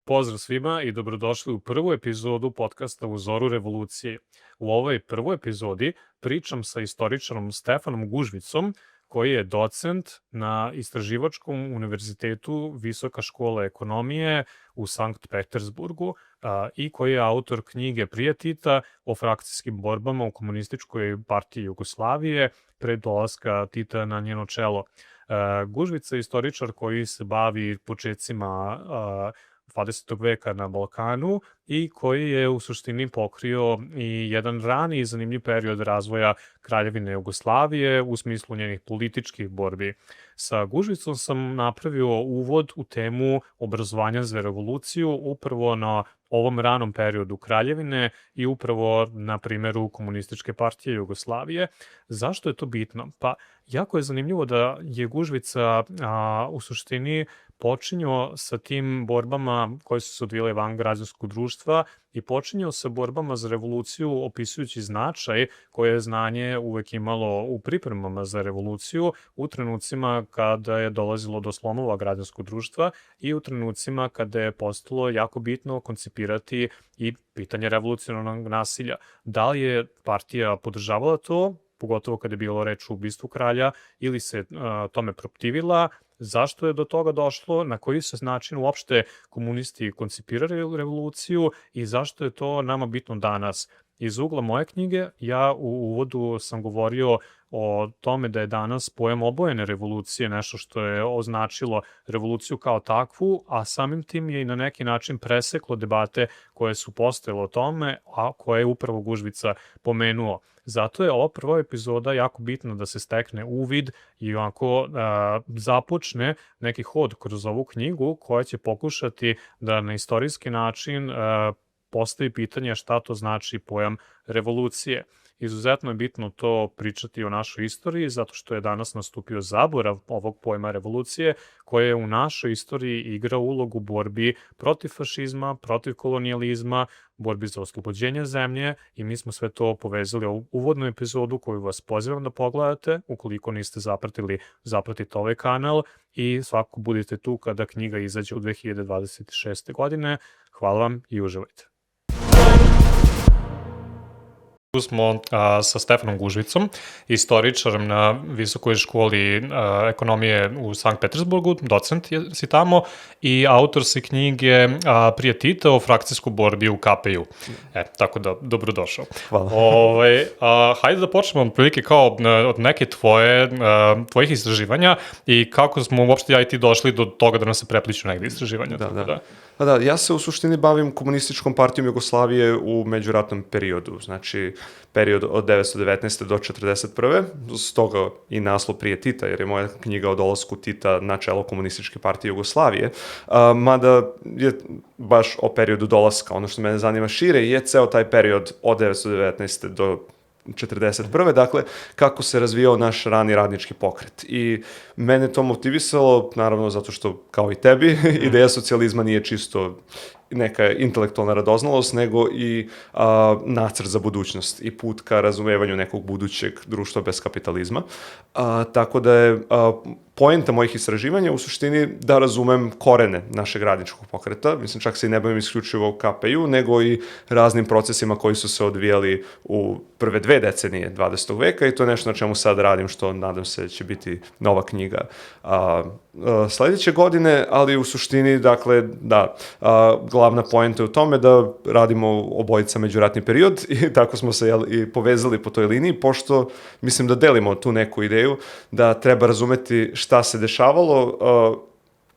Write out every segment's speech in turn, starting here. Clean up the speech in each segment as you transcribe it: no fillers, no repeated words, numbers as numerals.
Pozdrav svima i dobrodošli u prvu epizodu podcasta U zoru revolucije. U ovoj prvoj epizodi pričam sa istoričarom Stefanom Gužvicom, koji je docent na Istraživačkom univerzitetu Visoka škola ekonomije u Sankt Petersburgu i koji je autor knjige Prije Tita o frakcijskim borbama u Komunističkoj partiji Jugoslavije pre dolaska Tita na njeno čelo. Gužvica je istoričar koji se bavi početcima 20. veka na Balkanu i koji je u suštini pokrio i jedan rani i zanimljiv period razvoja Kraljevine Jugoslavije u smislu njenih političkih borbi. Sa Gužvicom sam napravio uvod u temu obrazovanja za revoluciju upravo na ovom ranom periodu Kraljevine i upravo na primjeru Komunističke partije Jugoslavije. Zašto je to bitno? Pa jako je zanimljivo da je Gužvica u suštini počinjao sa tim borbama koje su se odvijale van građanskog društva i počinjao sa borbama za revoluciju opisujući značaj koje je znanje uvek imalo u pripremama za revoluciju u trenucima kada je dolazilo do slomova građanskog društva i u trenucima kada je postalo jako bitno koncipirati i pitanje revolucionarnog nasilja. Da li je partija podržavala to, pogotovo kada je bilo reč o ubistvu kralja, ili se tome protivila, zašto je do toga došlo, na koji se način uopšte komunisti koncipirali revoluciju i zašto je to nama bitno danas. Iz ugla moje knjige, ja u uvodu sam govorio o tome da je danas pojam obojene revolucije nešto što je označilo revoluciju kao takvu, a samim tim je i na neki način preseklo debate koje su postojale o tome, a koje je upravo Gužvica pomenuo. Zato je ova prva epizoda jako bitna da se stekne uvid i onako započne neki hod kroz ovu knjigu koja će pokušati da na istorijski način postavi pitanje šta to znači pojam revolucije. Izuzetno je bitno to pričati o našoj istoriji, zato što je danas nastupio zaborav ovog pojma revolucije, koja je u našoj istoriji igrao ulogu borbi protiv fašizma, protiv kolonijalizma, borbi za oslobođenje zemlje i mi smo sve to povezali u uvodnu epizodu koju vas pozivam da pogledate. Ukoliko niste zapratili, zapratite ovaj kanal i svakako budite tu kada knjiga izađe u 2026. godine. Hvala vam i uživajte. Tu smo sa Stefanom Gužvicom, istoričarem na Visokoj školi ekonomije u Sankt Petersburgu, docent si tamo i autor si knjige Prije Tita o frakcijskoj borbi u KPJ-u. Tako da, dobrodošao. Hvala. Hajde da počnemo prilike kao od neke tvojih istraživanja i kako smo uopšte ja i ti došli do toga da nam se prepliču negde istraživanja. Da, ja se u suštini bavim Komunističkom partijom Jugoslavije u međuratnom periodu, znači period od 1919. do 1941. Stoga i naslov Prije Tita, jer je moja knjiga o dolasku Tita na čelo Komunističke partije Jugoslavije, mada je baš o periodu dolaska. Ono što mene zanima šire je ceo taj period od 1919. do 1941. Dakle, kako se razvijao naš rani radnički pokret. I mene to motivisalo, naravno, zato što, kao i tebi, ideja socijalizma nije čisto neka intelektualna radoznalost, nego i nacrt za budućnost i put ka razumevanju nekog budućeg društva bez kapitalizma. Tako da je poenta mojih istraživanja u suštini da razumem korene našeg radničkog pokreta. Mislim, čak se i ne bavim isključivo KPJ-u, nego i raznim procesima koji su se odvijali u prve 2 decenije 20. veka i to je nešto na čemu sad radim, što nadam se će biti nova knjiga sledeće godine, ali u suštini, dakle, da, glavna poenta je u tome da radimo obojica međuratni period i tako smo se i povezali po toj liniji, pošto mislim da delimo tu neku ideju da treba razumeti šta se dešavalo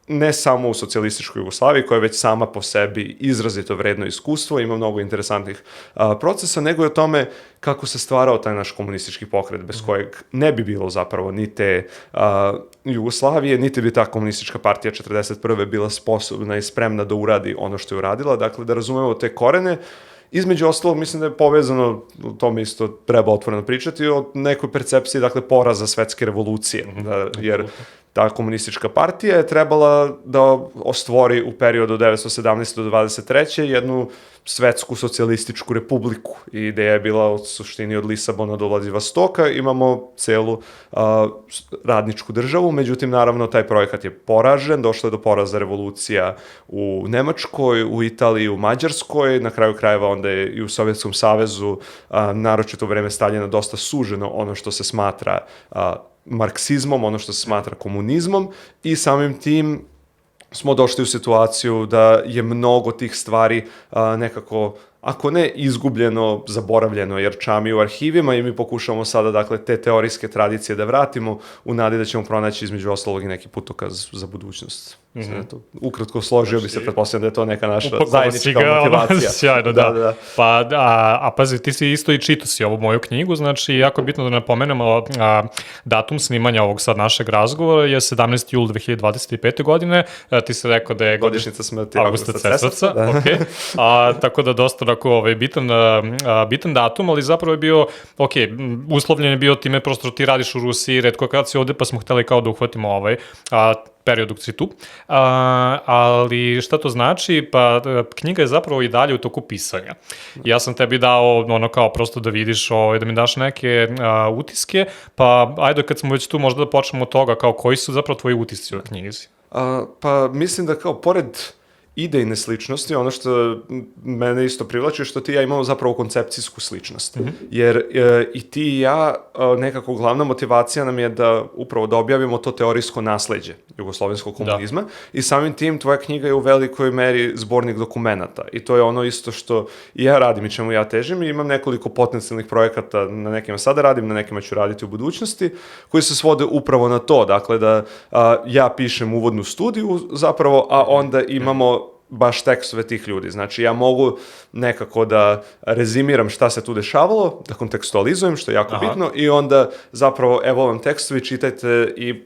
ne samo u socijalističkoj Jugoslaviji, koja je već sama po sebi izrazito vredno iskustvo, ima mnogo interesantnih procesa, nego je o tome kako se stvarao taj naš komunistički pokret, bez kojeg ne bi bilo zapravo ni te Jugoslavije, niti bi ta komunistička partija 1941. bila sposobna i spremna da uradi ono što je uradila. Dakle, da razumemo te korene. Između ostalog, mislim da je povezano, o tome isto treba otvoreno pričati, o nekoj percepciji, dakle, poraza svetske revolucije, jer ta komunistička partija je trebala da ostvori u periodu od 1917. do 23. jednu svetsku socijalističku republiku. I ideja je bila u suštini od Lisabona do Vladivostoka, imamo celu radničku državu, međutim, naravno, taj projekat je poražen, došlo je do poraza revolucija u Nemačkoj, u Italiji, u Mađarskoj, na kraju krajeva onda je i u Sovjetskom savezu, naročito u vreme Staljina, dosta suženo ono što se smatra marksizmom, ono što se smatra komunizmom i samim tim smo došli u situaciju da je mnogo tih stvari nekako, ako ne izgubljeno, zaboravljeno, jer čami u arhivima i mi pokušavamo sada, dakle, te teorijske tradicije da vratimo u nadi da ćemo pronaći između ostalog i neki putokaz za budućnost. Ukratko složio bi se, pretpostavljam da je to neka naša zajednička motivacija. Sjajno, da. Pa, pazi, ti si isto i čitao si ovu moju knjigu, znači jako je bitno da napomenemo datum snimanja ovog sad našeg razgovora je 17. jul 2025. godine, ti si rekao da je godišnjica smrti Augusta Cesarca, okay. Tako da dosta bitan datum, ali zapravo je bio, uslovljen je bio time, prosto ti radiš u Rusiji, retko kad si ovde, pa smo hteli kao da uhvatimo period dok si tu. Ali šta to znači? Pa knjiga je zapravo i dalje u toku pisanja. Ja sam tebi dao ono kao prosto da vidiš, da mi daš neke utiske, pa ajde kad smo već tu možda da počnemo od toga, kao koji su zapravo tvoji utisci u knjizi? Pa mislim da kao pored idejne sličnosti, ono što mene isto privlači, što ti i ja imamo zapravo koncepcijsku sličnost. Jer i ti i ja, nekako glavna motivacija nam je da upravo da objavimo to teorijsko nasleđe jugoslovenskog komunizma i samim tim tvoja knjiga je u velikoj meri zbornik dokumenata. I to je ono isto što i ja radim i čemu ja težim i imam nekoliko potencijalnih projekata, na nekima sada radim, na nekima ću raditi u budućnosti, koji se svode upravo na to. Dakle, da ja pišem uvodnu studiju zapravo, a onda imamo baš tekstove tih ljudi. Znači, ja mogu nekako da rezimiram šta se tu dešavalo, da kontekstualizujem, što je jako bitno, i onda zapravo, evo vam tekstovi, čitajte i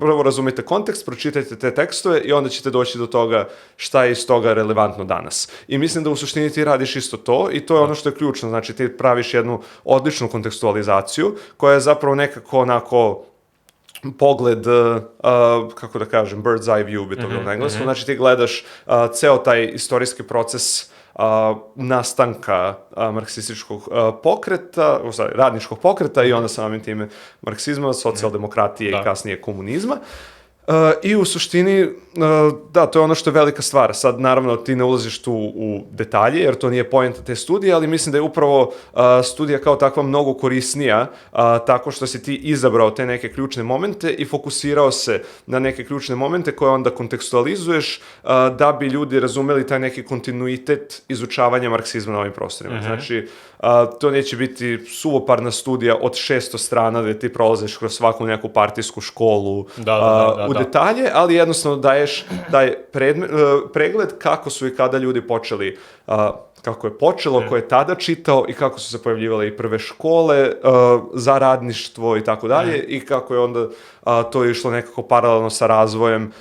prvo razumite kontekst, pročitajte te tekstove i onda ćete doći do toga šta je iz toga relevantno danas. I mislim da u suštini ti radiš isto to i to je ono što je ključno. Znači, ti praviš jednu odličnu kontekstualizaciju koja je zapravo nekako onako pogled, kako da kažem, bird's eye view bi to bilo na engleskom. Znači ti gledaš ceo taj istorijski proces nastanka marksističkog pokreta, radničkog pokreta i onda samim time marksizma, socijaldemokratije i kasnije komunizma. I u suštini, da, to je ono što je velika stvar. Sad, naravno, ti ne ulaziš tu u detalje, jer to nije poenta te studije, ali mislim da je upravo studija kao takva mnogo korisnija, tako što si ti izabrao te neke ključne momente i fokusirao se na neke ključne momente koje onda kontekstualizuješ da bi ljudi razumeli taj neki kontinuitet izučavanja marksizma na ovim prostorima. Znači, to neće biti suvoparna studija od 600 strana gde ti prolaziš kroz svaku neku partijsku školu u detalje, ali jednostavno daješ taj pregled kako su i kada ljudi počeli, kako je počelo, ko je tada čitao i kako su se pojavljivale i prve škole za radništvo i tako dalje i kako je onda to išlo nekako paralelno sa razvojem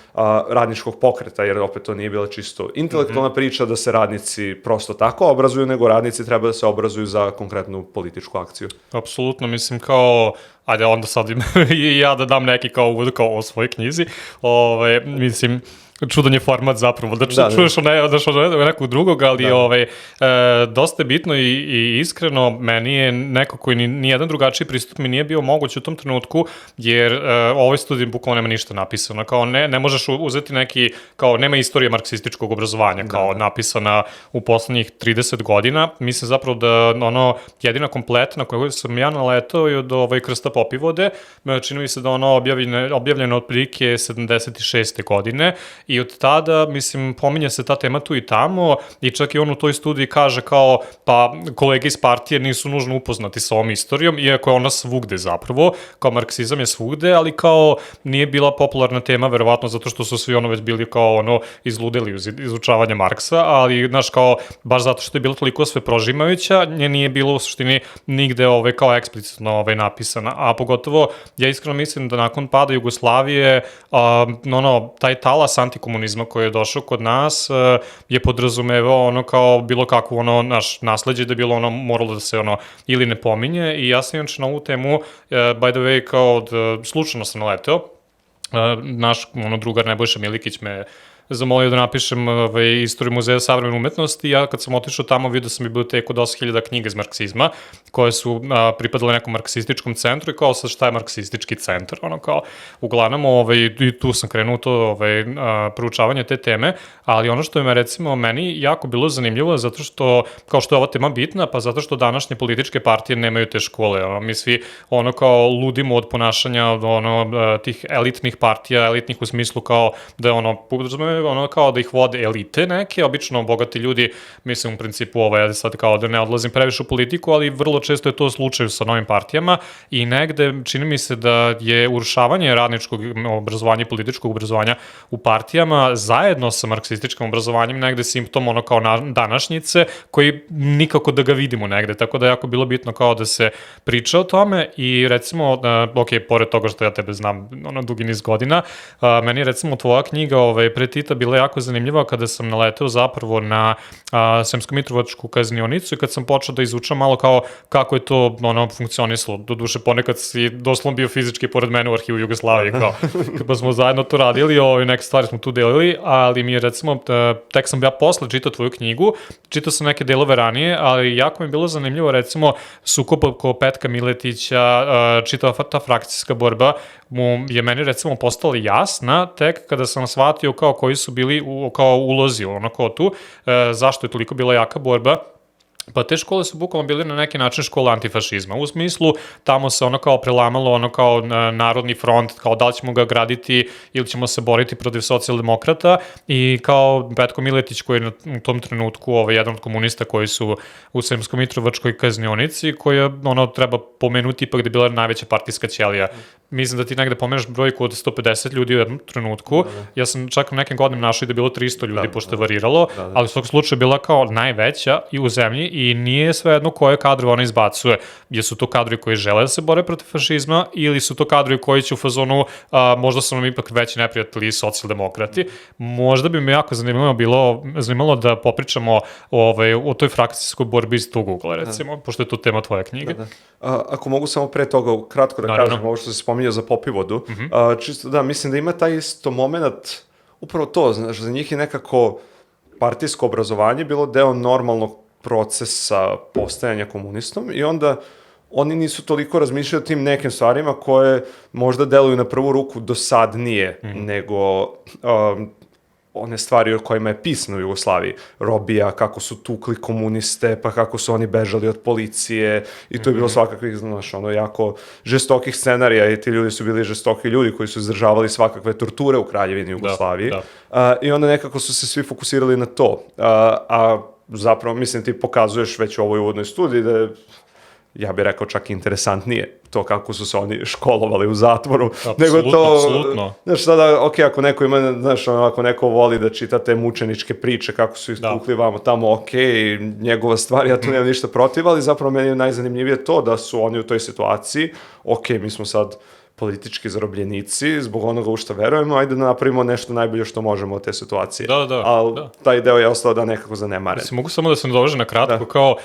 radničkog pokreta, jer opet to nije bila čisto intelektualna priča da se radnici prosto tako obrazuju, nego radnici treba da se obrazuju za konkretnu političku akciju. Apsolutno, mislim kao, ajde onda sad i ja da dam neki kao uvod kao o svojoj knjizi, mislim, čudan je format zapravo, da čuješ nekog drugog, ali dosta je bitno i iskreno, meni je neko koji nijedan drugačiji pristup mi nije bio moguć u tom trenutku, jer ovoj studiji bukvalno nema ništa napisano, kao ne možeš uzeti neki, kao nema istorije marksističkog obrazovanja, kao napisana u poslednjih 30 godina, mislim zapravo da jedina kompletna na koju sam ja naletao je od Krsta Popivode, čini mi se da objavljeno otprilike 76. godine, i od tada, mislim, pominje se ta tema tu i tamo i čak i on u toj studiji kaže kao, pa kolege iz partije nisu nužno upoznati sa ovom istorijom, iako je ona svugde zapravo, kao marksizam je svugde, ali kao nije bila popularna tema, verovatno zato što su svi već bili kao izludeli uz izučavanje Marksa, ali, znaš, kao, baš zato što je bilo toliko sve prožimajuća, nje nije bilo u suštini nigde kao eksplicitno napisana, a pogotovo, ja iskreno mislim da nakon pada Jugoslavije, taj talas antikomunizma koji je došao kod nas je podrazumevao kao bilo kakvo naš nasleđe da je bilo moralo da se ili ne pominje i ja sam inače na ovu temu by the way kao slučajno sam naleteo naš drugar Nebojša Milikić me zamolio da napišem istoriju Muzeja savremene umetnosti. Ja kad sam otišao tamo vidio sam biblioteku od 8.000 knjiga iz marksizma koje su pripadale nekom marksističkom centru i kao sad šta je marksistički centar, uglavnom i tu sam krenuo to proučavanje te teme, ali ono što je recimo meni jako bilo zanimljivo zato što, kao što je ova tema bitna, pa zato što današnje političke partije nemaju te škole, mi svi kao ludimo od ponašanja tih elitnih partija, elitnih u smislu kao da je kao da ih vode elite neke, obično bogati ljudi, mislim u principu ja sad kao da ne odlazim previše u politiku, ali vrlo često je to slučaj sa novim partijama i negde čini mi se da je urušavanje radničkog obrazovanja i političkog obrazovanja u partijama zajedno sa marksističkim obrazovanjem negde simptom kao današnjice koji nikako da ga vidimo negde, tako da je jako bilo bitno kao da se priča o tome i recimo, pored toga što ja tebe znam dugi niz godina, meni je recimo tvoja knjiga pre Tita bila jako zanimljiva kada sam naleteo zapravo na Sremsko-Mitrovačku kaznionicu i kad sam počeo da izučam malo kao kako je to funkcionisalo. Doduše ponekad si doslovno bio fizički pored mene u arhivu Jugoslavije, pa smo zajedno to radili, neke stvari smo tu delili, ali mi je recimo, tek sam ja posle čitao tvoju knjigu, čitao sam neke delove ranije, ali jako mi je bilo zanimljivo recimo sukob oko Petka Miletića, čitava ta frakcijska borba je meni recimo postala jasna tek kada sam shvatio kao koji su bili kao ulozi kao tu, zašto je toliko bila jaka borba. Pa te škole su bukvalno bili na neki način škola antifašizma. U smislu, tamo se kao prelamalo kao narodni front, kao da li ćemo ga graditi ili ćemo se boriti protiv socijaldemokrata i kao Petko Miletić koji je u tom trenutku jedan od komunista koji su u Sremsko-Mitrovačkoj kaznionici, koja treba pomenuti ipak da je bila najveća partijska ćelija. Mislim da ti negde pomeneš brojku od 150 ljudi u jednom trenutku. Ja sam čak u nekim godinama našao da je bilo 300 ljudi, pošto je variralo, ali u svog slučaju bila kao najveća i u zemlji i nije svejedno koje kadrove ona izbacuje. Jesu to kadrovi koji žele da se bore protiv fašizma ili su to kadrovi koji će u fazonu možda su nam ipak veći neprijatelji socijaldemokrati. Možda bi me jako zanimalo da popričamo o toj frakcijskoj borbi iz tog ugla, recimo, pošto je to tema tvoje knjige. Ako mogu samo pre toga kratko da kažem ovo što se spominja za Popivodu, čisto da, mislim da ima taj isto moment, upravo to, znaš, za njih je nekako partijsko obrazovanje bilo deo normalnog procesa postajanja komunistom i onda oni nisu toliko razmišljali o tim nekim stvarima koje možda deluju na prvu ruku dosadnije nego one stvari o kojima je pisano u Jugoslaviji. Robija, kako su tukli komuniste, pa kako su oni bežali od policije i to je bilo svakakvih, znaš, jako žestokih scenarija i ti ljudi su bili žestoki ljudi koji su izdržavali svakakve torture u Kraljevini Jugoslaviji. I onda nekako su se svi fokusirali na to. A zapravo, mislim, ti pokazuješ već u ovoj uvodnoj studiji da je, ja bih rekao, čak interesantnije to kako su se oni školovali u zatvoru, nego to, znaš, sada, ako neko ima, znaš, ako neko voli da čita te mučeničke priče, kako su ih tukli vamo tamo, njegova stvar, ja tu nemam ništa protiv, ali zapravo meni je najzanimljivije to da su oni u toj situaciji, mi smo sad politički zarobljenici, zbog onoga u što verujemo, ajde da napravimo nešto najbolje što možemo od te situacije. Ali taj deo je ostao da nekako zanemaren. Mogu samo da se nadovežem na kratko, kao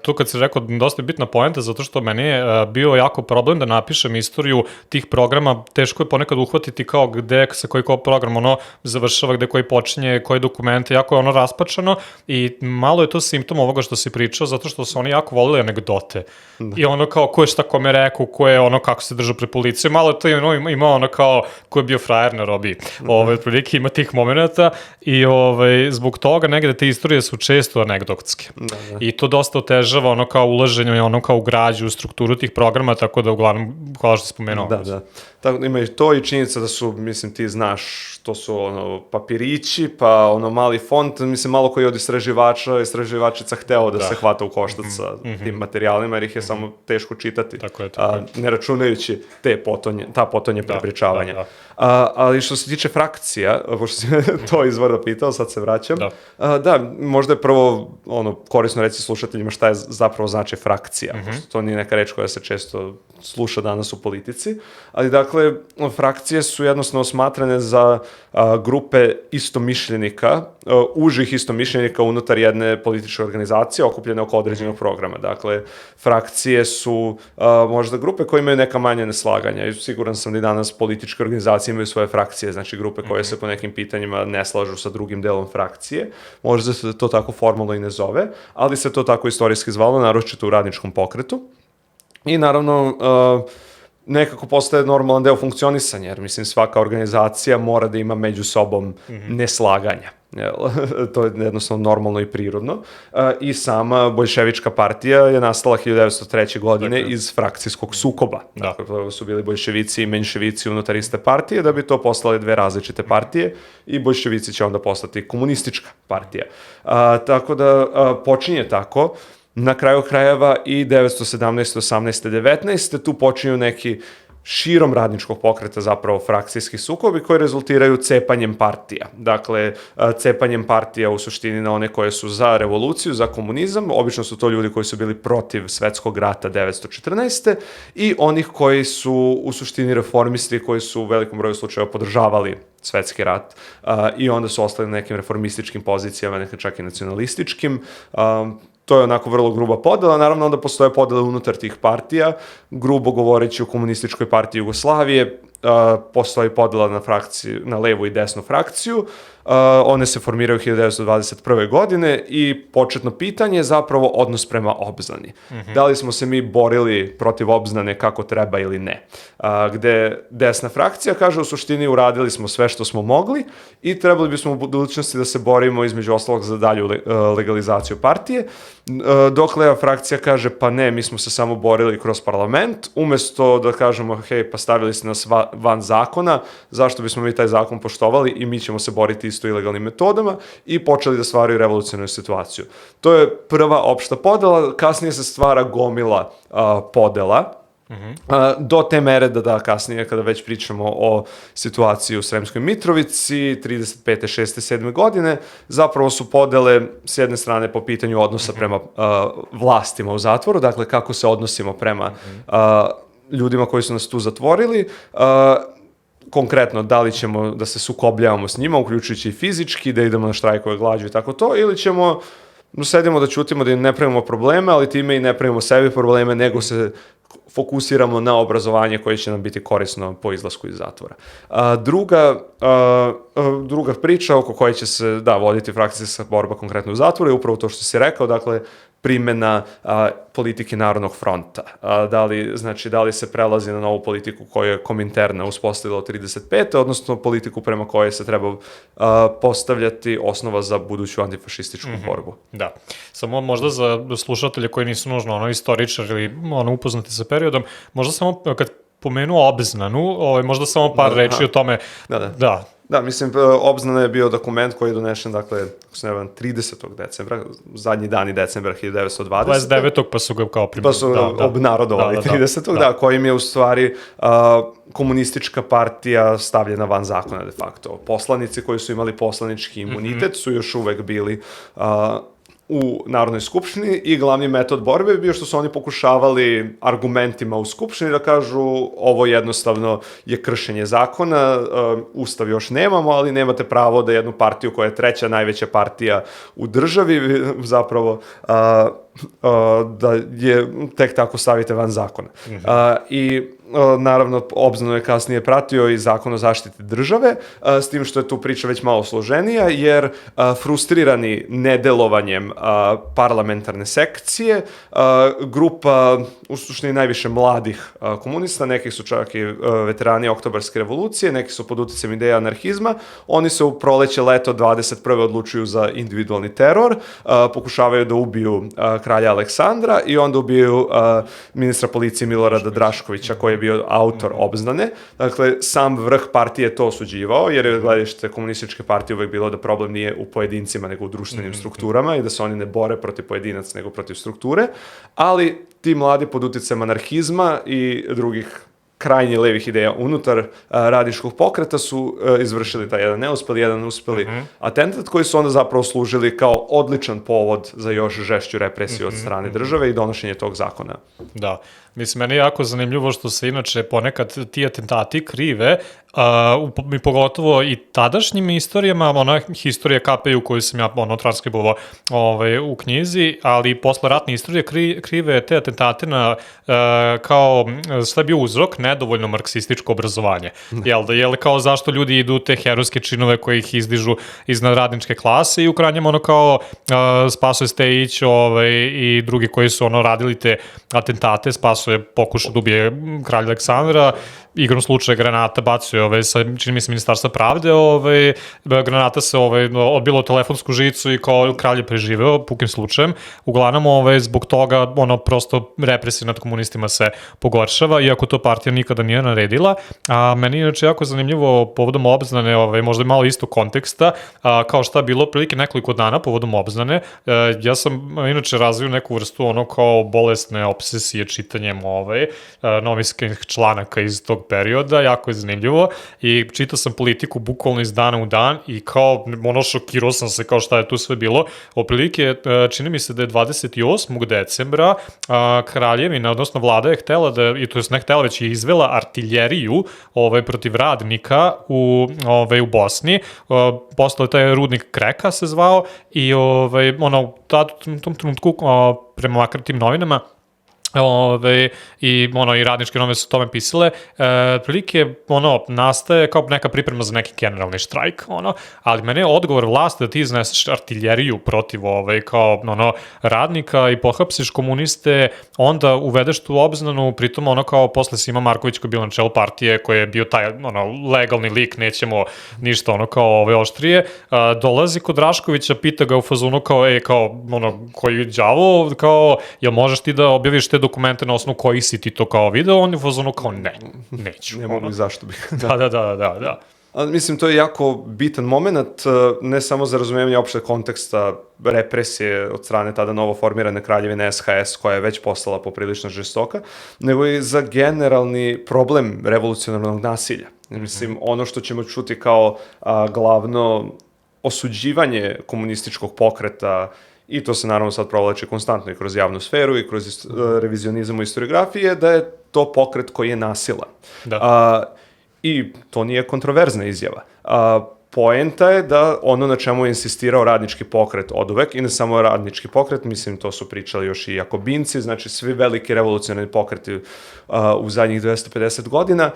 tu kad si rekao dosta je bitna poenta, zato što meni je bio jako problem da napišem istoriju tih programa, teško je ponekad uhvatiti kao gde se koji program završava, gde koji počinje, koje dokumente, jako je raspačano i malo je to simptom ovoga što si pričao, zato što su oni jako volili anegdote. I kao ko je šta kome rekao, ko je kako se držao pre policije, malo to ima kao ko je bio frajer na robiji. Otprilike ima tih momenta i zbog toga negde te istorije su često anegdotske. I to dosta otežava kao ulaženje, kao u građu, u strukturu tih programa, tako da uglavnom, hvala što spomenuo. Tako ima i to i činjenica da su, mislim, ti znaš, to su papirići, pa mali font, mislim, malo koji od istraživačica hteo da se hvata u koštac sa tim materijalima, jer ih je samo teško čitati, ne računajući ta potonje prepričavanja. Ali što se tiče frakcija, pošto si to izvorno pitao, sad se vraćam, možda je prvo korisno reći slušateljima šta je zapravo znači frakcija, pošto to nije neka reč koja se često sluša danas u politici, ali dakle, frakcije su jednostavno smatrane za grupe istomišljenika, užih istomišljenika unutar jedne političke organizacije okupljene oko određenog programa. Dakle, frakcije su možda grupe koje imaju neka manja neslaganja. pitanja i siguran sam da i danas političke organizacije imaju svoje frakcije, znači grupe koje se po nekim pitanjima ne slažu sa drugim delom frakcije. Možda se to tako formalno i ne zove, ali se to tako istorijski zvalo, naročito u radničkom pokretu. I naravno, nekako postaje normalan deo funkcionisanja, jer mislim svaka organizacija mora da ima među sobom neslaganja. To je jednostavno normalno i prirodno. I sama Boljševička partija je nastala 1903. godine iz frakcijskog sukoba. Dakle, to su bili Boljševici i Menševici unutar iste partije, da bi to postale dve različite partije i Boljševici će onda postati komunistička partija. Tako da počinje tako. Na kraju krajeva i 1917. 18. 19. tu počinju neki širom radničkog pokreta zapravo frakcijski sukobi koji rezultiraju cepanjem partija. Dakle, cepanjem partija u suštini na one koje su za revoluciju, za komunizam, obično su to ljudi koji su bili protiv svetskog rata 1914. i onih koji su u suštini reformisti koji su u velikom broju slučajeva podržavali svetski rat i onda su ostali na nekim reformističkim pozicijama, nekad čak i nacionalističkim. To je onako vrlo gruba podela, naravno onda postoje podele unutar tih partija, grubo govoreći u Komunističkoj partiji Jugoslavije, postoji podela na levu i desnu frakciju, one se formiraju 1921. godine i početno pitanje je zapravo odnos prema obznani. Da li smo se mi borili protiv obznane kako treba ili ne? Gde desna frakcija kaže u suštini uradili smo sve što smo mogli i trebali bismo u budućnosti da se borimo između ostalog za dalju legalizaciju partije, dok leva frakcija kaže pa ne, mi smo se samo borili kroz parlament, umesto da kažemo hej, pa stavili ste nas van zakona, zašto bismo mi taj zakon poštovali i mi ćemo se boriti isto ilegalnim metodama i počeli da stvaraju revolucionarnu situaciju. To je prva opšta podela, kasnije se stvara gomila podela, do te mere da kasnije kada već pričamo o situaciji u Sremskoj Mitrovici 35. 6. 7. godine zapravo su podele s jedne strane po pitanju odnosa prema vlastima u zatvoru, dakle kako se odnosimo prema ljudima koji su nas tu zatvorili, konkretno da li ćemo da se sukobljavamo s njima, uključujući i fizički, da idemo na štrajkove glađu i tako to, ili ćemo sedimo da ćutimo, da im ne pravimo probleme, ali time i ne pravimo sebi probleme, nego se fokusiramo na obrazovanje koje će nam biti korisno po izlasku iz zatvora. Druga priča oko koje će se voditi frakcijska borba konkretno u zatvoru je upravo to što si rekao, dakle primjena politike Narodnog fronta. Da li se prelazi na novu politiku koju je Kominterna uspostavila od 35. odnosno politiku prema kojoj se treba postavljati osnova za buduću antifašističku borbu. Da. Samo možda za slušatelje koji nisu nužno istoričari ili upoznati sa periodom, možda samo kad pomenuo obznanu, možda samo par reči o tome. Da, mislim, obznana je bio dokument koji je donešen, dakle, ako se ne varam, 30. decembra, zadnji dani decembra 1920. 29. pa su ga kao primili. Pa su obnarodovali 30. kojim je u stvari komunistička partija stavljena van zakona de facto. Poslanici koji su imali poslanički imunitet su još uvek bili u Narodnoj skupštini i glavni metod borbe je bio što su oni pokušavali argumentima u skupštini da kažu ovo jednostavno je kršenje zakona, ustav još nemamo, ali nemate pravo da jednu partiju koja je treća najveća partija u državi zapravo da je tek tako stavite van zakona. I naravno obznanu je kasnije pratio i zakon o zaštiti države, s tim što je tu priča već malo složenija, jer frustrirani nedelovanjem parlamentarne sekcije, grupa u suštini najviše mladih komunista, neki su čak i veterani Oktobarske revolucije, neki su pod uticajem ideja anarhizma, oni se u proleće leto 21. odlučuju za individualni teror, pokušavaju da ubiju kralja Aleksandra i onda ubiju ministra policije Milorada Draškovića, koji je bio autor obznane. Dakle, sam vrh partije je to osuđivao, jer je gledište komunističke partije uvek bilo da problem nije u pojedincima, nego u društvenim strukturama i da se oni ne bore protiv pojedinaca, nego protiv strukture, ali ti mladi pod uticajem anarhizma i drugih krajnje levih ideja unutar radničkog pokreta su izvršili taj jedan neuspeli, jedan uspeli atentat koji su onda zapravo služili kao odličan povod za još žešću represiju od strane države i donošenje tog zakona. Da. Mislim, meni je jako zanimljivo što se inače ponekad ti atentati krive, i pogotovo i tadašnjim istorijama, ona historija KPU koju sam ja transkribovao u knjizi, ali posle ratne istorije krive te atentate na kao sve bio uzrok nedovoljno marksističko obrazovanje. Jel kao zašto ljudi idu te herojske činove koji ih izdižu iznad radničke klase i u krajnjem kao Spasoje Stejić i drugi koji su radili te atentate, Spasoje pokušao da ubije kralja Aleksandra, igrom slučaja granata bacio sa, čini mi se, Ministarstva pravde, granata se odbilo telefonsku žicu i kao kralj je preživeo, pukim slučajem. Uglavnom, zbog toga, prosto represija nad komunistima se pogoršava, iako to partija nikada nije naredila. A meni je jako zanimljivo povodom obznane, možda malo isto konteksta, kao šta je bilo prilike nekoliko dana povodom obznane. Ja sam inače razvio neku vrstu kao bolesne obsesije čitanjem novinskih članaka iz tog perioda, jako je zanimljivo i čitao sam Politiku bukvalno iz dana u dan i kao šokirao sam se kao šta je tu sve bilo. Oprilike, čini mi se da je 28. decembra kraljevina, odnosno vlada je htela da, i to je ne htela, već je izvela artiljeriju protiv radnika u Bosni. Postao je taj rudnik Kreka se zvao i u tom trenutku prema makar tim novinama i radničke novine su tome pisale, prilike nastaje kao neka priprema za neki generalni štrajk, ali mene je odgovor vlasti da ti izneseš artiljeriju protiv kao radnika i pohapsiš komuniste, onda uvedeš tu obznanu, pritom kao posle Sima Marković koji je bio na čelu partije, koji je bio taj legalni lik, nećemo ništa kao oštrije, dolazi kod Raškovića, pita ga u fazonu kao, koji đavo, kao, jel možeš ti da objaviš te dokumente na osnovu koji si ti to kao video, on je u fazonu kao neću. Ne mogu i zašto bih. Da. Ali mislim, to je jako bitan moment, ne samo za razumijevanje opšteg konteksta represije od strane tada novoformirane kraljevine SHS, koja je već postala poprilično žestoka, nego i za generalni problem revolucionarnog nasilja. Mislim, ono što ćemo čuti kao glavno osuđivanje komunističkog pokreta, i to se naravno sad provlači konstantno i kroz javnu sferu i kroz revizionizam u historiografiji, da je to pokret koji je nasilan. I to nije kontroverzna izjava. Poenta je da ono na čemu je insistirao radnički pokret oduvek, i ne samo radnički pokret, mislim to su pričali još i Jakobinci, znači svi veliki revolucionarni pokreti u zadnjih 250 godina,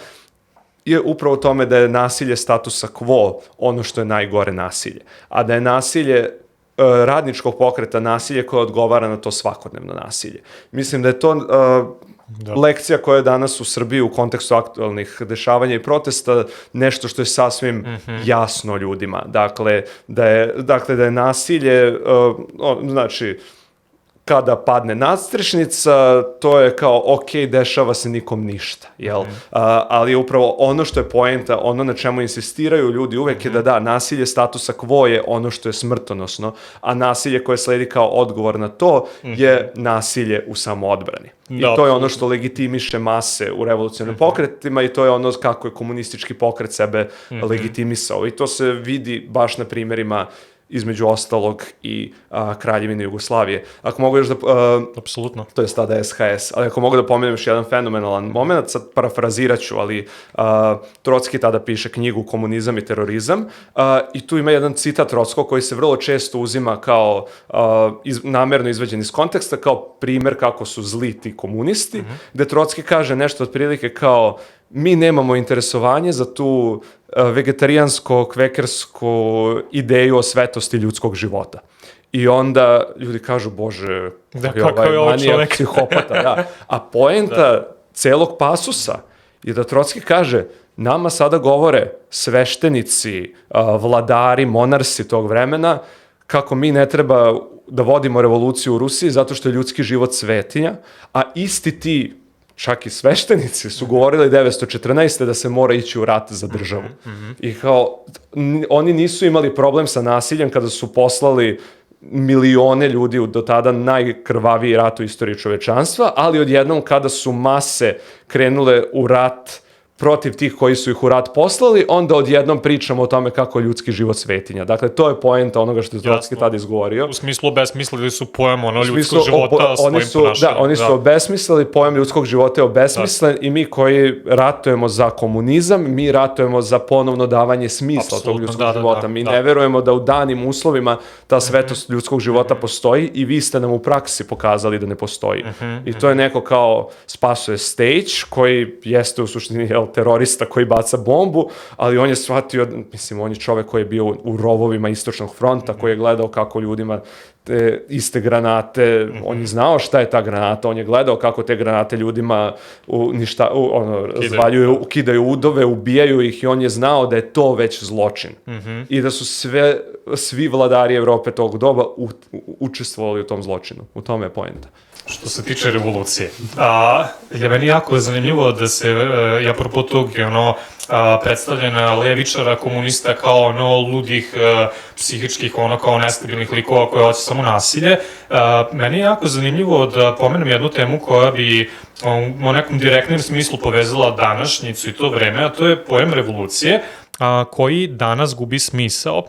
je upravo tome da je nasilje statusa quo ono što je najgore nasilje. A da je nasilje radničkog pokreta nasilje koje odgovara na to svakodnevno nasilje. Mislim da je to lekcija koja je danas u Srbiji u kontekstu aktualnih dešavanja i protesta nešto što je sasvim jasno ljudima. Dakle, da je nasilje, znači, kada padne nadstrešnica, to je kao, ok, dešava se nikom ništa, jel? Ali upravo ono što je poenta, ono na čemu insistiraju ljudi uvek je da nasilje statusa quo je ono što je smrtonosno, a nasilje koje sledi kao odgovor na to je nasilje u samoodbrani. I to je ono što legitimiše mase u revolucionarnim pokretima i to je ono kako je komunistički pokret sebe legitimisao. I to se vidi baš na primjerima između ostalog i Kraljevine Jugoslavije. Ako mogu još da... Apsolutno. To je tada SHS. Ali ako mogu da pomenem još jedan fenomenalan moment, sad parafrazirat ću, ali Trocki tada piše knjigu Komunizam i terorizam i tu ima jedan citat Trockog koji se vrlo često uzima kao namerno izvađen iz konteksta, kao primer kako su zli ti komunisti, gde Trocki kaže nešto otprilike kao mi nemamo interesovanje za tu vegetarijansko-kvekersku ideju o svetosti ljudskog života. I onda ljudi kažu, bože, kako je ovaj čovek psihopata. Da. A poenta celog pasusa je da Trocki kaže, nama sada govore sveštenici, vladari, monarsi tog vremena, kako mi ne treba da vodimo revoluciju u Rusiji zato što je ljudski život svetinja, a isti ti čak i sveštenici su govorili 914. da se mora ići u rat za državu. I kao, oni nisu imali problem sa nasiljem kada su poslali milione ljudi u do tada najkrvaviji rat u istoriji čovečanstva, ali odjednom kada su mase krenule u rat protiv tih koji su ih u rat poslali, onda odjednom pričamo o tome kako je ljudski život svetinja. Dakle, to je poenta onoga što je Trotski tada izgovorio. U smislu obesmislili su pojam ljudskog života svojim ponašanjem. Oni su obesmislili pojam ljudskog života, je obesmislen i mi koji ratujemo za komunizam, mi ratujemo za ponovno davanje smisla tog ljudskog života. Mi ne verujemo da u danim uslovima ta svetost ljudskog života postoji i vi ste nam u praksi pokazali da ne postoji. I to je neko kao spasuje Stage, koji jeste u suštini terorista koji baca bombu, ali on je shvatio, mislim, on je čovek koji je bio u rovovima Istočnog fronta, koji je gledao kako ljudima te iste granate, on je znao šta je ta granata, on je gledao kako te granate ljudima razvaljuju, ukidaju udove, ubijaju ih i on je znao da je to već zločin. I da su svi vladari Evrope tog doba učestvovali u tom zločinu. U tome je poenta. Što se tiče revolucije. Je meni jako zanimljivo da se, apropo tog, predstavljena levičara, komunista kao ludih, psihičkih, kao nestabilnih likova koje hoće samo nasilje. Meni je jako zanimljivo da pomenem jednu temu koja bi u nekom direktnom smislu povezala današnjicu i to vreme, a to je pojam revolucije, koji danas gubi smisao.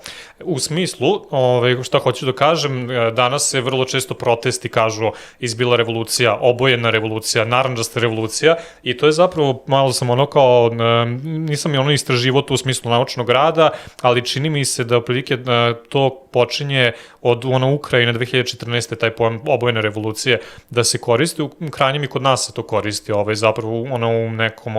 U smislu, šta hoću da kažem, danas se vrlo često protesti kažu izbila revolucija, obojena revolucija, narandžasta revolucija i to je zapravo, malo sam nisam istraživo to u smislu naučnog rada, ali čini mi se da otprilike to počinje od Ukrajine 2014. taj pojam obojene revolucije da se koristi, u krajnjem i kod nas se to koristi, zapravo u nekom,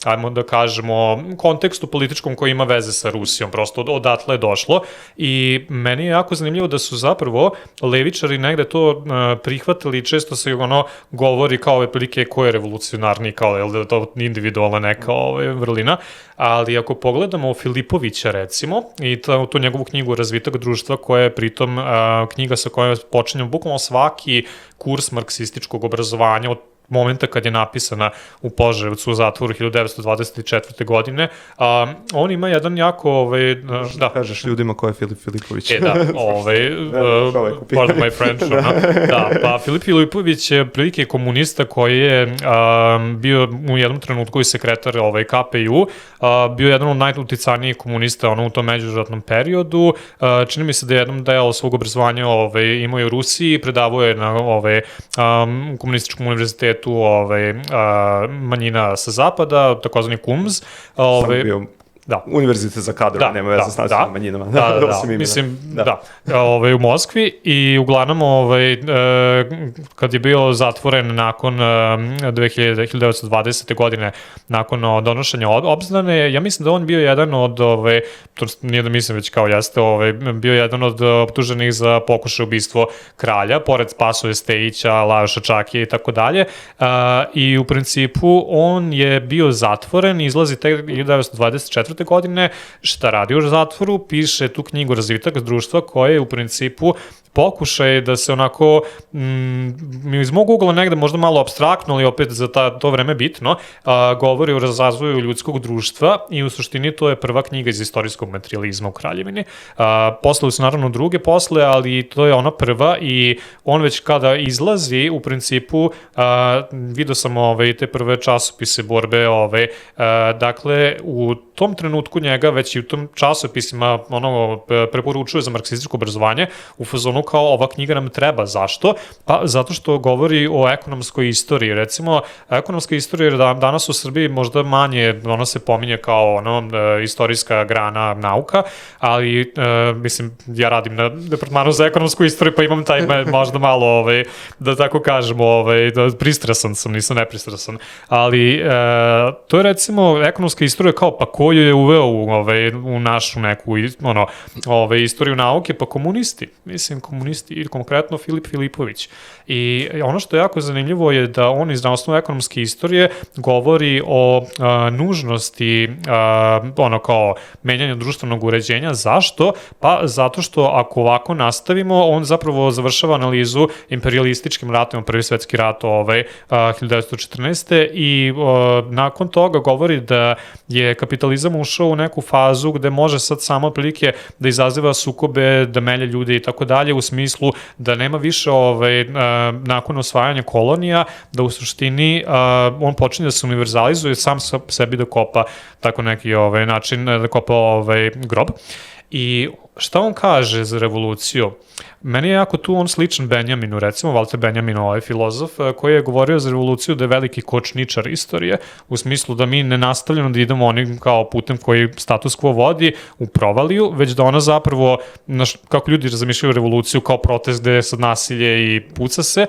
ajmo da kažemo, kontekstu političkom koji ima veze sa Rusijom, prosto odatle je došlo i meni je jako zanimljivo da su zapravo levičari negde to prihvatili i često se govori kao prilike ko je revolucionarni, kao da je to individualna neka vrlina, ali ako pogledamo Filipovića recimo i tu njegovu knjigu Razvitak društva koja je pritom knjiga sa kojom počinjemo bukvalno svaki kurs marksističkog obrazovanja od momenta kad je napisana u Požarevcu u zatvoru 1924. godine, on ima jedan jako... Da kažeš ljudima ko je Filip Filipović. Pardon my French. Pa Filip Filipović je prilike komunista koji je bio u jednom trenutku i sekretar KPU, bio jedan od najuticajnijih komunista u tom međuratnom periodu. Čini mi se da je jednom deo svog obrazovanja imao i u Rusiji, predavao je na komunističkom univerzitetu manjina sa zapada, takozvani KUMS. Sam bio univerzitet za kadrove, nema veze s nacionalnim manjinama. Mislim, u Moskvi i uglavnom kad je bio zatvoren nakon 1920. godine, nakon donošenja obznane, ja mislim da on bio jedan od, to nije da mislim već kao jeste, bio jedan od optuženih za pokušaj ubistvo kralja, pored Spasove Stejića, Lajoša Čakije i tako dalje. I u principu on je bio zatvoren i izlazi te 1924. godine, šta radi u zatvoru, piše tu knjigu Razvitak društva koja je u principu pokušaj da se iz mog ugla negde možda malo apstraktno, ali opet za to vreme bitno, govori o razvoju ljudskog društva i u suštini to je prva knjiga iz istorijskog materijalizma u Kraljevini. Posle su naravno druge posle, ali to je ona prva i on već kada izlazi, u principu, vidio sam te prve časopise borbe, dakle, u tom trenutku njega već i u tom časopisima preporučuje za marksističko obrazovanje u fazonu kao ova knjiga nam treba. Zašto? Pa zato što govori o ekonomskoj istoriji. Recimo, ekonomska istorija danas u Srbiji možda manje, ona se pominje kao istorijska grana nauka, ali mislim, ja radim na departmanu za ekonomsku istoriju, pa imam taj možda malo, da tako kažemo, pristrasan sam, nisam nepristrasan, ali to je recimo ekonomska istorija kao pa koju je uveo u našu neku istoriju nauke, pa komunisti. Mislim, komunisti i konkretno Filip Filipović. I ono što je jako zanimljivo je da on iz osnovu ekonomske istorije govori o nužnosti kao menjanja društvenog uređenja. Zašto? Pa zato što ako ovako nastavimo, on zapravo završava analizu imperialističkim ratovima, prvi svetski rat 1914. i nakon toga govori da je kapitalizam ušao u neku fazu gde može sad samo otprilike da izaziva sukobe, da melje ljude i tako dalje, u smislu da nema više nakon osvajanja kolonija, da u suštini on počinje da se univerzalizuje, sam sebi da kopa tako neki način, da kopa grob. I šta on kaže za revoluciju? Meni je jako tu on sličan Benjaminu, recimo, Walter Benjamin, filozof, koji je govorio za revoluciju da je veliki kočničar istorije, u smislu da mi ne nastavljamo da idemo onim kao putem koji status quo vodi u provaliju, već da ona zapravo, kako ljudi zamišljaju revoluciju kao protest gde je sad nasilje i puca se,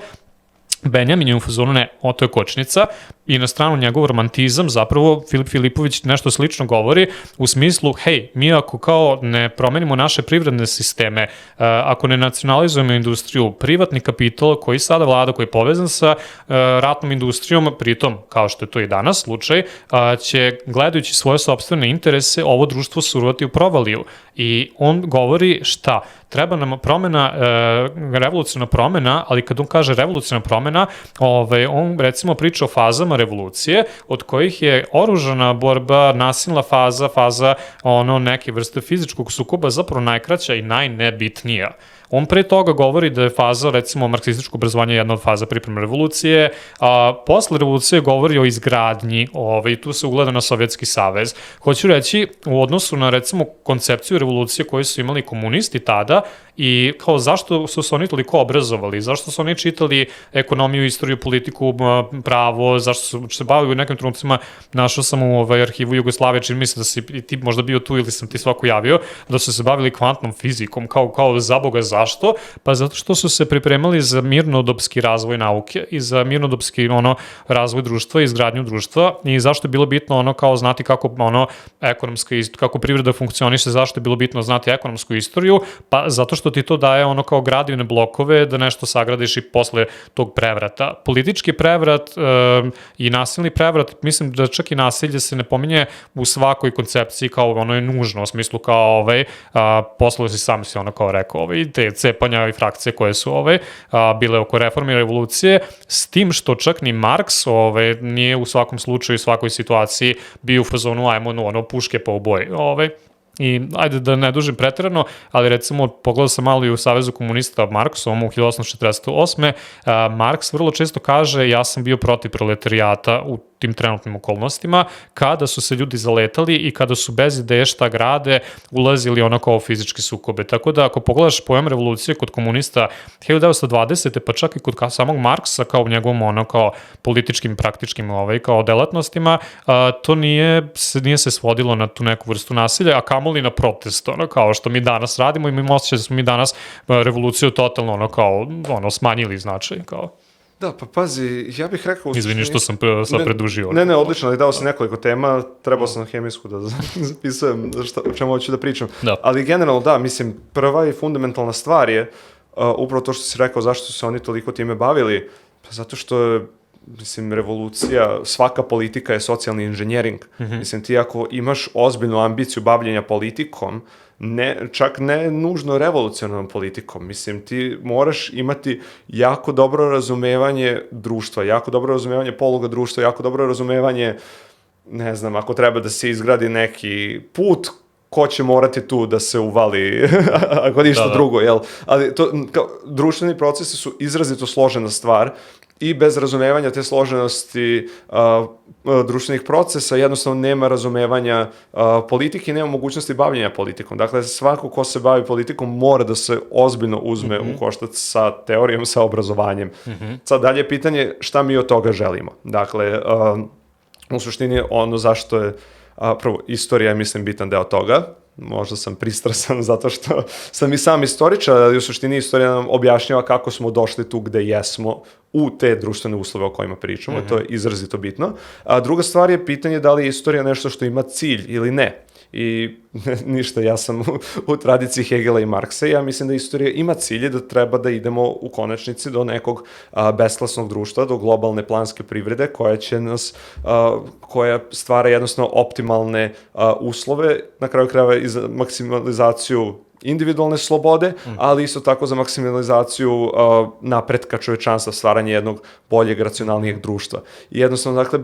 Benjamin je u fazonu, ne, to je kočnica, i na stranu njegov romantizam, zapravo Filip Filipović nešto slično govori u smislu, hej, mi ako kao ne promenimo naše privredne sisteme, ako ne nacionalizujemo industriju, privatni kapital koji sada vlada, koji je povezan sa ratnom industrijom, pritom, kao što je to i danas slučaj, će, gledajući svoje sopstvene interese, ovo društvo survati u provaliju. I on govori šta? Treba nam promena, revolucionarna promena, ali kad on kaže revolucionarna promena, on recimo priča o fazama revolucije, od kojih je oružana borba, nasilna faza neke vrste fizičkog sukoba zapravo najkraća i najnebitnija. On pre toga govori da je faza, recimo, marksističko obrazovanje jedna od faza pripreme revolucije, a posle revolucije govori o izgradnji, i tu se ugleda na Sovjetski savez. Hoću reći, u odnosu na, recimo, koncepciju revolucije koju su imali komunisti tada, i kao zašto su se oni toliko obrazovali, zašto su oni čitali ekonomiju, istoriju, politiku, pravo, zašto su se bavili u nekim trenucima, našao sam u arhivu Jugoslavije, čini mi se da si ti možda bio tu ili sam ti svako javio, da su se bavili kvantnom fizikom, kao za Boga zašto? Pa zato što su se pripremali za mirnodopski razvoj nauke i za mirnodopski razvoj društva i izgradnju društva, i zašto je bilo bitno kao znati kako kako privreda funkcioniše, zašto je bilo bitno znati ekonomsku istoriju, pa zato što ti to daje kao gradivne blokove da nešto sagradiš i posle tog prevrata. Politički prevrat i nasilni prevrat, mislim da čak i nasilje se ne pominje u svakoj koncepciji kao ono je nužno, u smislu kao posle si sam si kao rekao, i te cepanja i frakcije koje su bile oko reforme i revolucije, s tim što čak ni Marks nije u svakom slučaju i svakoj situaciji bio u fazonu ajmo puške po oboji. I ajde da ne dužim preterano, ali recimo pogledao sam malo i u Savezu komunista Marksovom u 1848. Marks vrlo često kaže ja sam bio protiv proletarijata u tim trenutnim okolnostima, kada su se ljudi zaletali i kada su bez ideje šta grade ulazili kao fizički sukobe. Tako da ako pogledaš pojam revolucije kod komunista 1920. pa čak i kod samog Marksa kao u njegovom kao političkim, praktičkim kao delatnostima, to nije se svodilo na tu neku vrstu nasilja, a kamoli na protest, kao što mi danas radimo, i mi osjećamo da smo mi danas revoluciju totalno smanjili značaj, kao. Da, pa pazi, ja bih rekao... Izvini što sam sad predužio. Ne, odlično, ali dao si nekoliko tema, trebao sam hemijsku da zapisujem o čemu hoću da pričam. Da. Ali generalno da, mislim, prva i fundamentalna stvar je upravo to što si rekao, zašto su se oni toliko time bavili, pa zato što je, mislim, revolucija, svaka politika je socijalni inženjering. Mislim, ti ako imaš ozbiljnu ambiciju bavljenja politikom, čak ne nužno revolucionarnom politikom. Mislim, ti moraš imati jako dobro razumevanje društva, jako dobro razumevanje poluga društva, jako dobro razumevanje, ne znam, ako treba da se izgradi neki put, ko će morati tu da se uvali, ako ništa drugo, jel? Ali društveni procesi su izrazito složena stvar i bez razumevanja te složenosti društvenih procesa jednostavno nema razumevanja politike i nema mogućnosti bavljenja politikom. Dakle, svako ko se bavi politikom mora da se ozbiljno uzme u koštac sa teorijom, sa obrazovanjem. Sad dalje je pitanje šta mi od toga želimo. Dakle, u suštini ono zašto je prvo, istorija je, mislim, bitan deo toga. Možda sam pristrasan zato što sam i sam istoričar, ali u suštini istorija nam objašnjava kako smo došli tu gde jesmo u te društvene uslove o kojima pričamo. To je izrazito bitno. A druga stvar je pitanje da li je istorija nešto što ima cilj ili ne. I ništa, ja sam u tradiciji Hegela i Marksa i ja mislim da istorija ima cilje da treba da idemo u konačnici do nekog besklasnog društva, do globalne planske privrede koja stvara jednostavno optimalne uslove, na kraju krajeva i za maksimalizaciju individualne slobode, ali isto tako za maksimalizaciju napretka čovečanstva, stvaranje jednog boljeg, racionalnijeg društva. I jednostavno, dakle,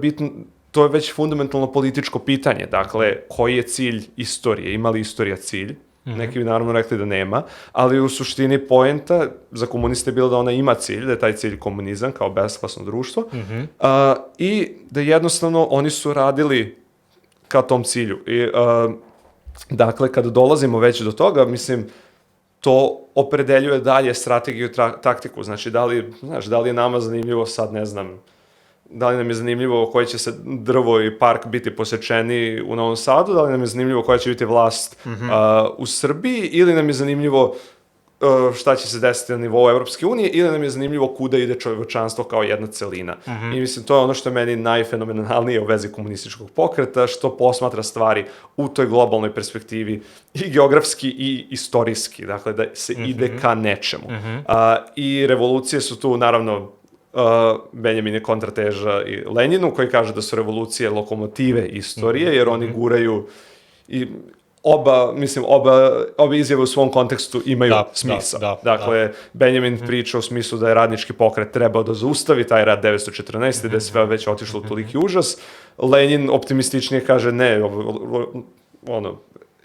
to je već fundamentalno političko pitanje. Dakle, koji je cilj istorije? Ima li istorija cilj? Neki bi naravno rekli da nema, ali u suštini poenta za komuniste je bilo da ona ima cilj, da je taj cilj komunizam kao besklasno društvo, i da jednostavno oni su radili ka tom cilju. Dakle, kada dolazimo već do toga, mislim, to opredeljuje dalje strategiju i taktiku. Znači, da li je nama zanimljivo sad, ne znam, da li nam je zanimljivo koji će se drvo i park biti posečeni u Novom Sadu, da li nam je zanimljivo koja će biti vlast u Srbiji, ili nam je zanimljivo šta će se desiti na nivou Evropske unije, ili nam je zanimljivo kuda ide čovječanstvo kao jedna celina. I mislim, to je ono što je meni najfenomenalnije u vezi komunističkog pokreta, što posmatra stvari u toj globalnoj perspektivi i geografski i istorijski, dakle da se ide ka nečemu. I revolucije su tu, naravno, Benjamin je kontrateža i Lenjinu, koji kaže da su revolucije lokomotive istorije, jer oni guraju i oba izjave u svom kontekstu imaju smisla. Dakle, Benjamin priča u smislu da je radnički pokret trebao da zaustavi taj rad 1914. da je sve već otišlo u toliki užas. Lenjin optimističnije kaže ne,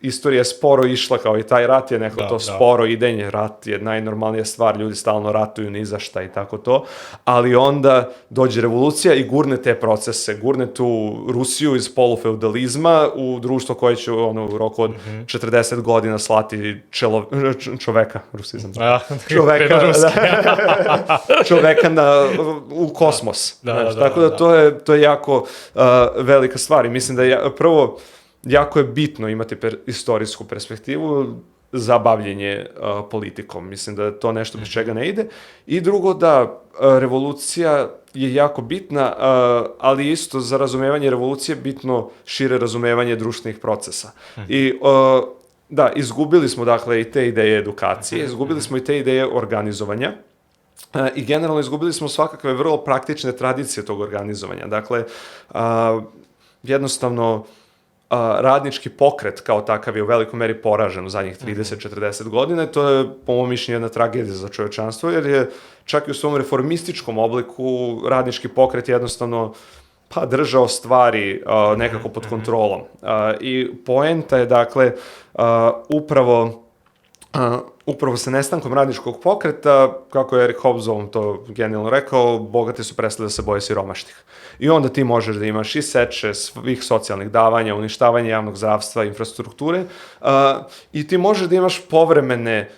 istorija je sporo išla, kao i taj rat je neko sporo idenje, rat je najnormalnija stvar, ljudi stalno ratuju ni za šta i tako to, ali onda dođe revolucija i gurne te procese, gurne tu Rusiju iz polufeudalizma u društvo koje će u roku od 40 godina slati čoveka, rusizam, čoveka u kosmos. Tako da to je jako velika stvar i mislim da je prvo jako je bitno imati istorijsku perspektivu za bavljenje politikom. Mislim da je to nešto bez čega ne ide. I drugo, da revolucija je jako bitna, ali isto za razumevanje revolucije bitno šire razumevanje društvenih procesa. I da, izgubili smo dakle i te ideje edukacije, izgubili smo i te ideje organizovanja, i generalno izgubili smo svakakve vrlo praktične tradicije tog organizovanja. Dakle, jednostavno, radnički pokret kao takav je u velikoj meri poražen u zadnjih 30-40 godina i to je, po mom mišljenju, jedna tragedija za čovječanstvo, jer je čak i u svom reformističkom obliku radnički pokret jednostavno držao stvari nekako pod kontrolom. I poenta je, dakle, upravo sa nestankom radničkog pokreta, kako je Eric Hobsbawm to genijalno rekao, bogati su prestali da se boje siromašnih. I onda ti možeš da imaš i seče svih socijalnih davanja, uništavanje javnog zdravstva, infrastrukture, i ti možeš da imaš povremene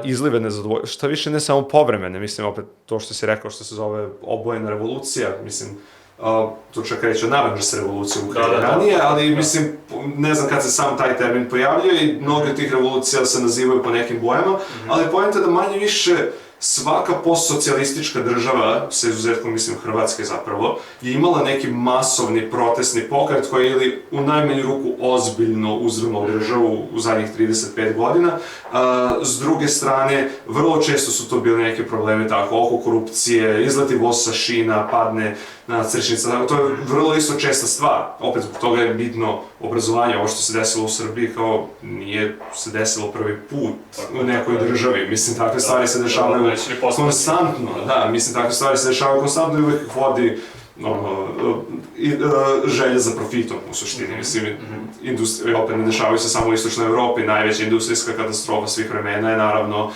izlive nezadovoljstva, šta više ne samo povremene, mislim, opet to što si rekao, što se zove obojena revolucija, mislim, to čak reći od naranđasta revolucija u Ukrajini ranije, ali mislim, ne znam kad se sam taj termin pojavljuje i mnoge od tih revolucija se nazivaju po nekim bojama, ali poenta je da manje više svaka postsocijalistička država, sa izuzetkom, mislim, Hrvatske zapravo, je imala neki masovni protestni pokret koji je ili u najmanju ruku ozbiljno uzrmao državu u zadnjih 35 godina. S druge strane, vrlo često su to bili neke probleme tako, oko korupcije, izleti voz sa šina, padne na cršnica, to je vrlo isto česta stvar. Opet, zbog toga je bitno obrazovanje, ovo što se desilo u Srbiji, kao nije se desilo prvi put u nekoj državi. Mislim, takve stvari se dešavaju konstantno, mislim, takve stvari se dešavaju konstantno i uvijek vodi želja za profitom, u suštini. Mislim, opet ne dešavaju se samo u istočnoj Evropi, najveća industrijska katastrofa svih vremena je naravno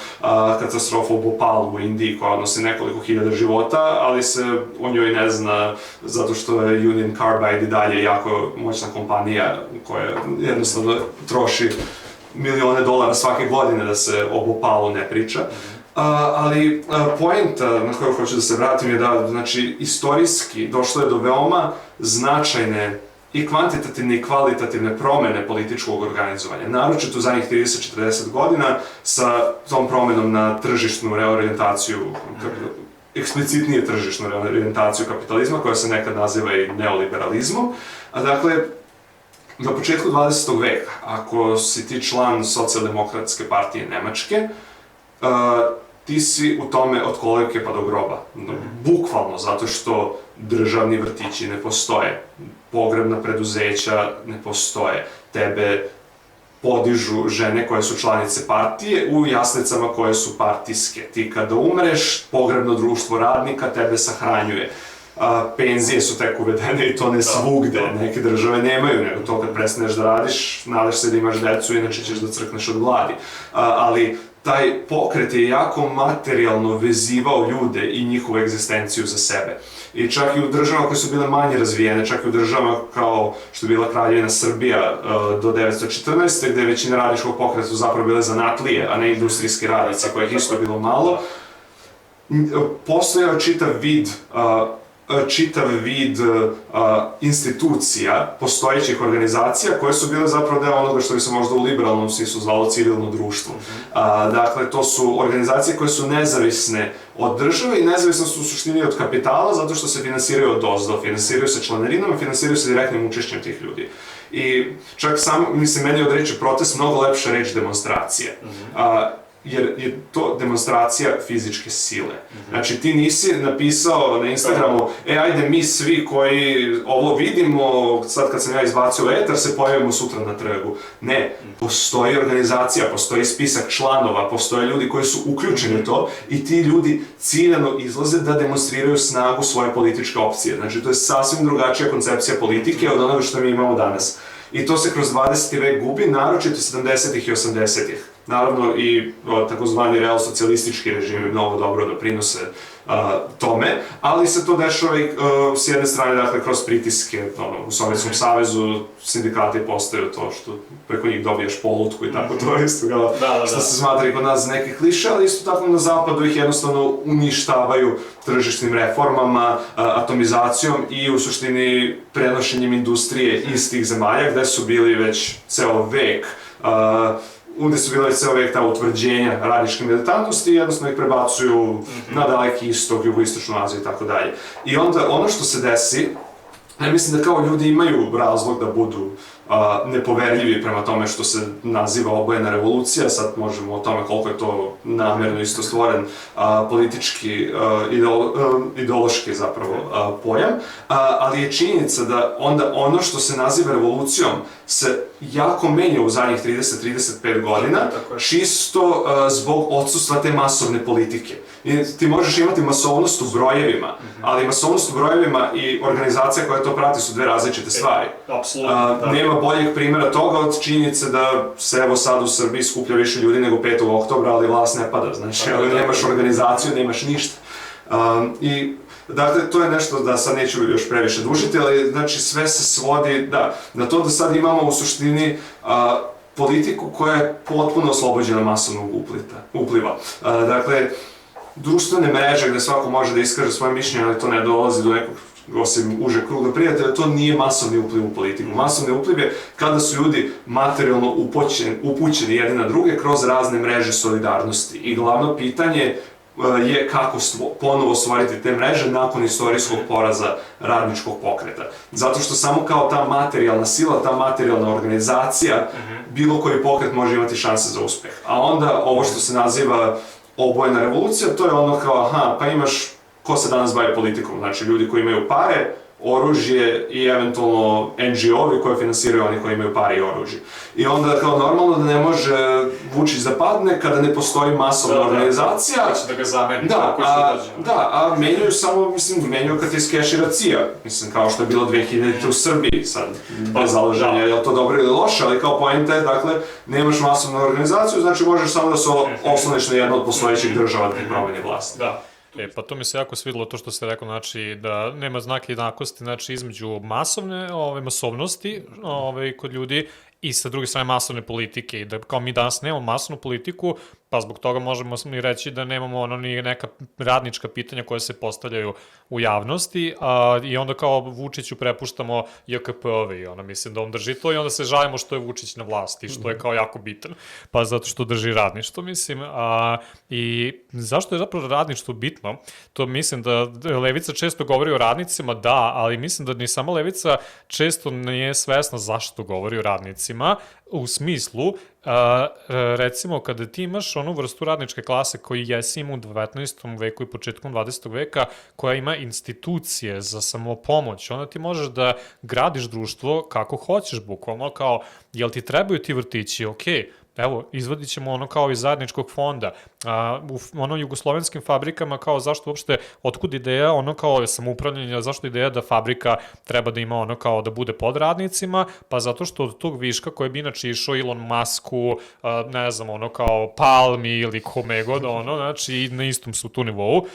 katastrofa u Bhopalu u Indiji, koja odnosi nekoliko hiljada života, ali se o njoj ne zna zato što je Union Carbide i dalje jako moćna kompanija koja jednostavno troši milione dolara svake godine da se o Bhopalu ne priča. Ali poenta na koju hoću da se vratim je da, znači, istorijski došlo je do veoma značajne i kvantitativne i kvalitativne promene političkog organizovanja, naročito u zadnjih 30-40 godina sa tom promenom na tržišnu reorijentaciju, eksplicitnije tržišnu reorijentaciju kapitalizma, koja se nekad naziva i neoliberalizmom. Dakle, na početku 20. veka, ako si ti član Socijaldemokratske partije Nemačke, ti si u tome od kolevke pa do groba. Bukvalno, zato što državni vrtići ne postoje, pogrebna preduzeća ne postoje, tebe podižu žene koje su članice partije u jaslicama koje su partijske. Ti kada umreš, pogrebno društvo radnika tebe sahranjuje. penzije su tek uvedene i to ne svugde, neke države nemaju, nego to kad prestaneš da radiš, nadaš se da imaš decu, inače ćeš da crkneš od gladi. Ali taj pokret je jako materijalno vezivao ljude i njihovu egzistenciju za sebe. I čak i u državama koje su bile manje razvijene, čak i u državama kao što je bila Kraljevina Srbija do 1914. gde većina radničkog pokreta su zapravo bile zanatlije, a ne industrijski radnici, kojih isto bilo malo, postojao čitav vid institucija, postojećih organizacija koje su bile zapravo deo onoga što bi se možda u liberalnom smislu zvalo civilno društvo. Dakle, to su organizacije koje su nezavisne od države i nezavisne su u suštini od kapitala zato što se finansiraju od ozdo, finansiraju se članarinama, finansiraju se direktnim učešćem tih ljudi. I čak meni je od reči protest mnogo lepša reč demonstracija. Jer je to demonstracija fizičke sile. Znači, ti nisi napisao na Instagramu, ajde mi svi koji ovo vidimo, sad kad sam ja izbacio etar, se pojavimo sutra na trgu. Ne, postoji organizacija, postoji spisak članova, postoje ljudi koji su uključeni u to i ti ljudi ciljano izlaze da demonstriraju snagu svoje političke opcije. Znači, to je sasvim drugačija koncepcija politike od onoga što mi imamo danas. I to se kroz 20. vek gubi, naročito 70. i 80. Naravno i takozvani real-socijalistički režimi mnogo dobro doprinose tome, ali se to dešava i s jedne strane, dakle, kroz pritiske. U Sovjetskom savezu sindikati postaju to što preko njih dobiješ polutku i tako, to je isto što se smatra i kod nas neke kliše, ali isto tako na zapadu ih jednostavno uništavaju tržišnim reformama, atomizacijom i u suštini prenošenjem industrije iz tih zemalja gde su bili već ceo vek gde su bile ceo vek ta utvrđenja radničke militantnosti i jednostavno ih prebacuju na daleki istok, jugoistočnu Aziju i tako dalje. I onda ono što se desi, ja mislim da kao ljudi imaju razlog da budu nepoverljivi prema tome što se naziva obojena revolucija, sad možemo o tome koliko je to namjerno isto stvoren politički, ideološki zapravo pojam, ali je činjenica da onda ono što se naziva revolucijom se jako menja u zadnjih 30-35 godina, čisto zbog odsustva te masovne politike. I ti možeš imati masovnost u brojevima, ali masovnost u brojevima i organizacija koja to prati su dve različite stvari. Nema boljeg primjera toga od činjenice da se evo sad u Srbiji skuplja više ljudi nego 5. oktobra, ali vlast ne pada, znači nemaš organizaciju, nemaš ništa. I dakle, to je nešto da sad neću još previše dužiti, ali znači sve se svodi na to da sad imamo u suštini politiku koja je potpuno oslobođena masovnog upliva. Dakle, društvene mreže gde svako može da iskaže svoje mišljenje, ali to ne dolazi do nekog, osim uže kruga prijatelja, to nije masovni upliv u politiku. Masovni upliv je kada su ljudi materijalno upućeni jedni na druge kroz razne mreže solidarnosti. I glavno pitanje je kako ponovo stvoriti te mreže nakon istorijskog poraza radničkog pokreta. Zato što samo kao ta materijalna sila, ta materijalna organizacija, bilo koji pokret može imati šanse za uspeh. A onda ovo što se naziva obojena revolucija, to je ono kao, pa imaš ko se danas bavi politikom, znači ljudi koji imaju pare, oružje i eventualno NGO-vi koje finansiraju oni koji imaju pare i oružje. I onda kao normalno da ne može Vučić da padne kada ne postoji masovna organizacija. Hoće da ga zameni. A menjaju samo, mislim, menjaju kad ti iskešira CIA. Mislim, kao što je bilo 2000 u Srbiji, sad, bez založenja, je li to dobro ili loše, ali kao poenta je, dakle, nemaš masovnu organizaciju, znači možeš samo da se osloniš na jednu od postojećih država da ti promeni vlast. Pa to mi se jako svidilo to što ste rekao, znači da nema znaka jednakosti, znači između masovnosti kod ljudi i sa druge strane masovne politike i da kao mi danas nemamo masovnu politiku, pa zbog toga možemo i reći da nemamo ni neka radnička pitanja koje se postavljaju u javnosti i onda kao Vučiću prepuštamo JKP-ove i mislim da on drži to i onda se žalimo što je Vučić na vlasti, što je kao jako bitan, pa zato što drži radništvo, mislim. I zašto je zapravo radništvo bitno? To mislim da levica često govori o radnicima, ali mislim da ni sama levica često nije svesna zašto govori o radnicima, u smislu, recimo, kada ti imaš onu vrstu radničke klase koju jesi ima u 19. veku i početkom 20. veka, koja ima institucije za samopomoć, onda ti možeš da gradiš društvo kako hoćeš, bukvalno, kao, jel ti trebaju ti vrtići, okej, evo, izvadit ćemo ono kao iz zajedničkog fonda, u jugoslovenskim fabrikama, kao zašto uopšte, otkud ideja, ono kao samoupravljanje, zašto ideja da fabrika treba da ima ono kao da bude pod radnicima, pa zato što od tog viška koje bi inače išao Elon Musku, ne znam, ono kao Palmi ili kome god, ono, znači na istom su tu nivou,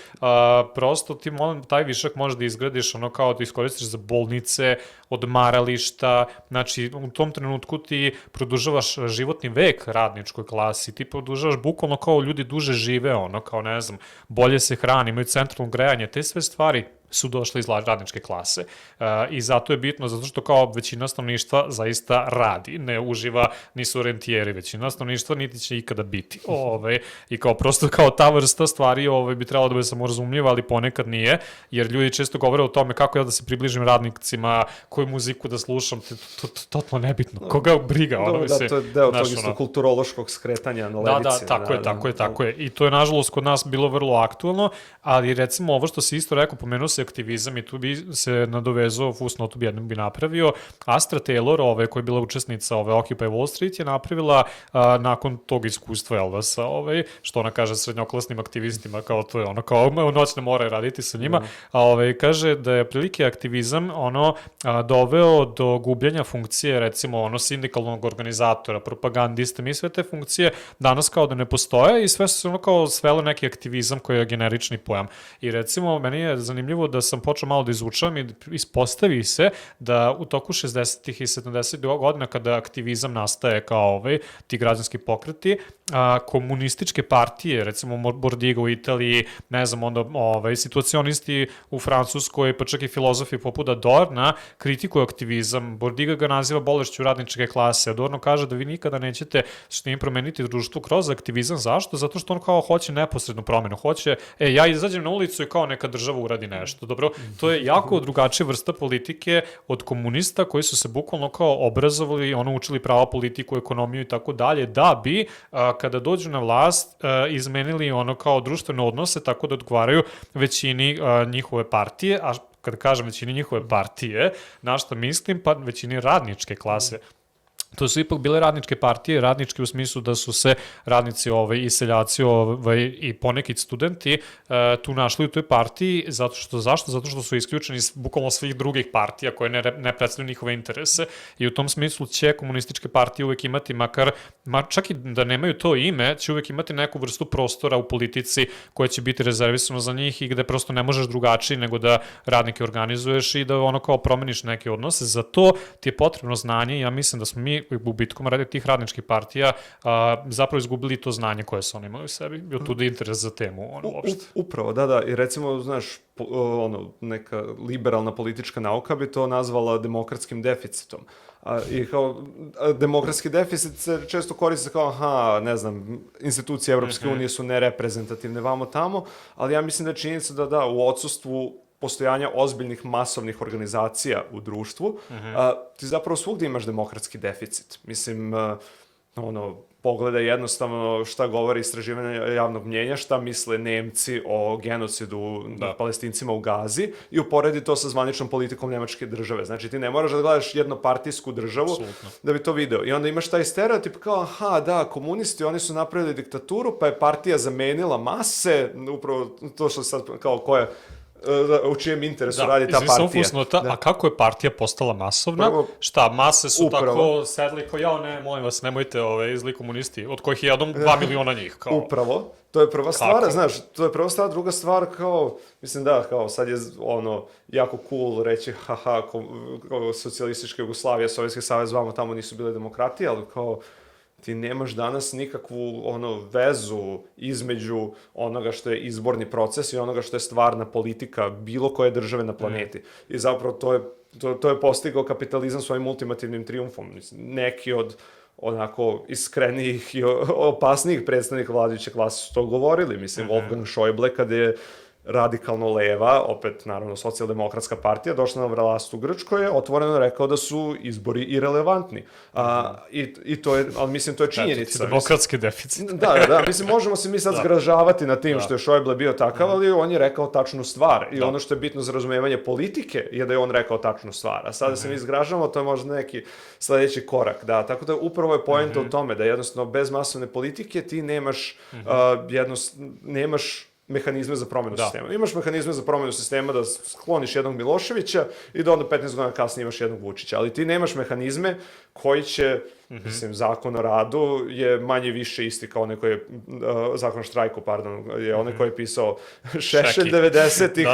prosto ti taj višak možeš da izgradiš ono kao da iskoristiš za bolnice, odmarališta, znači u tom trenutku ti produžavaš životni vek radničkoj klasi, ti produžavaš bukvalno kao ljudi duže žive, ono kao ne znam, bolje se hrani, imaju centralno grejanje, te sve stvari su došle iz radničke klase. I zato je bitno, zato što kao većina stanovništva zaista radi, ne uživa, nisu rentijeri, većina stanovništva niti će ikada biti. I kao prosto kao ta vrsta stvari bi trebalo da bude samorazumljiva, ali ponekad nije, jer ljudi često govore o tome kako ja da se približim radnicima, koju muziku da slušam, totalno nebitno. Koga briga? To je deo tog isto kulturološkog skretanja na levici. Tako je. I to je nažalost kod nas bilo vrlo aktuelno, ali recimo ovo što si isto rekao, pomenuo se aktivizam i tu bi se nadovezao, fusnotu bi jednom bi napravio. Astra Taylor, koja je bila učesnica Occupy Wall Street, je napravila nakon tog iskustva Elvasa, što ona kaže srednjoklasnim aktivistima, kao to je ono, kao noćne more raditi sa njima, kaže da je prilike aktivizam doveo do gubljenja funkcije, recimo sindikalnog organizatora, propagandiste, mi sve te funkcije danas kao da ne postoje i sve su se kao svele neki aktivizam koji je generični pojam. I recimo, meni je zanimljivo da sam počeo malo da izučavam i ispostavi se da u toku 60. i 70. godina kada aktivizam nastaje kao ti građanski pokreti, komunističke partije, recimo Bordiga u Italiji, ne znam, onda situacionisti u Francuskoj, pa čak i filozofi poput Adorna kritikuju aktivizam. Bordiga ga naziva bolešću radničke klase. Adorno kaže da vi nikada nećete s njim promeniti društvo kroz aktivizam. Zašto? Zato što on kao hoće neposrednu promenu. Hoće, ja izađem na ulicu i kao neka država uradi nešto. Dobro, to je jako drugačija vrsta politike od komunista koji su se bukvalno kao obrazovali, učili prava politiku, ekonomiju i tako dalje, da bi kada dođu na vlast izmenili kao društvene odnose tako da odgovaraju većini njihove partije, a kada kažem većini njihove partije, na šta mislim, pa većini radničke klase. To su ipak bile radničke partije, radničke u smislu da su se radnici i seljaci i poneki studenti tu našli u toj partiji. Zašto? Zato što su isključeni iz bukvalno svih drugih partija koje ne predstavljaju njihove interese i u tom smislu će komunističke partije uvek imati, čak i da nemaju to ime, će uvek imati neku vrstu prostora u politici koje će biti rezervisano za njih i gde prosto ne možeš drugačiji nego da radnike organizuješ i da kao promeniš neke odnose. Za to ti je potrebno znanje i ja mislim da smo mi gubitkom tih radničkih partija zapravo izgubili to znanje koje su oni imali u sebi i od tuda interes za temu uopšte. Upravo, da. I recimo, znaš, neka liberalna politička nauka bi to nazvala demokratskim deficitom. I kao, demokratski deficit se često koristi kao, ne znam, institucije Evropske unije su nereprezentativne vamo tamo, ali ja mislim da je činjenica da u odsustvu postojanja ozbiljnih masovnih organizacija u društvu, ti zapravo svugde imaš demokratski deficit. Mislim, pogledaj jednostavno šta govori istraživanje javnog mnjenja, šta misle Nemci o genocidu nad Palestincima u Gazi i uporedi to sa zvaničnom politikom Nemačke države. Znači, ti ne moraš da gledaš jednopartijsku državu da bi to video. I onda imaš taj stereotip kao, komunisti, oni su napravili diktaturu, pa je partija zamenila mase, upravo to što sad, kao koja u čijem interesu radi ta partija. A kako je partija postala masovna? Šta, mase su tako sedli kao, ne, molim vas, nemojte zli komunisti, od kojih je 2 miliona njih. Upravo, to je prva stvar, znaš, to je prva stvar, druga stvar, kao, mislim kao sad je jako cool reći, socijalistička Jugoslavija, Sovjetski savez, vamo tamo nisu bile demokratije, ali kao, ti nemaš danas nikakvu vezu između onoga što je izborni proces i onoga što je stvarna politika bilo koje države na planeti. I zapravo to je postigao kapitalizam svojim ultimativnim trijumfom. Neki od onako iskrenijih i opasnijih predstavnika vladajuće klase su to govorili. Mislim, Wolfgang Schäuble kad je radikalno leva, opet naravno socijaldemokratska partija, došla na vlast u Grčkoj, je otvoreno rekao da su izbori irelevantni. I to je, ali mislim, to je činjenica. Demokratski deficit. Da, mislim, možemo se mi sad zgražavati na tim što je Šojble bio takav, ali on je rekao tačnu stvar. I ono što je bitno za razumevanje politike je da je on rekao tačnu stvar. A sada se mi zgražavamo, to je možda neki sledeći korak. Da, tako da upravo je poenta u tome da jednostavno bez masovne politike ti nemaš mehanizme za promenu sistema. Imaš mehanizme za promenu sistema da skloniš jednog Miloševića i da onda 15 godina kasnije imaš jednog Vučića, ali ti nemaš mehanizme koji će, mislim, zakon o radu je manje više isti kao onaj koji je, zakon o štrajku, pardon, je onaj koji je pisao Šešelj 90-ih,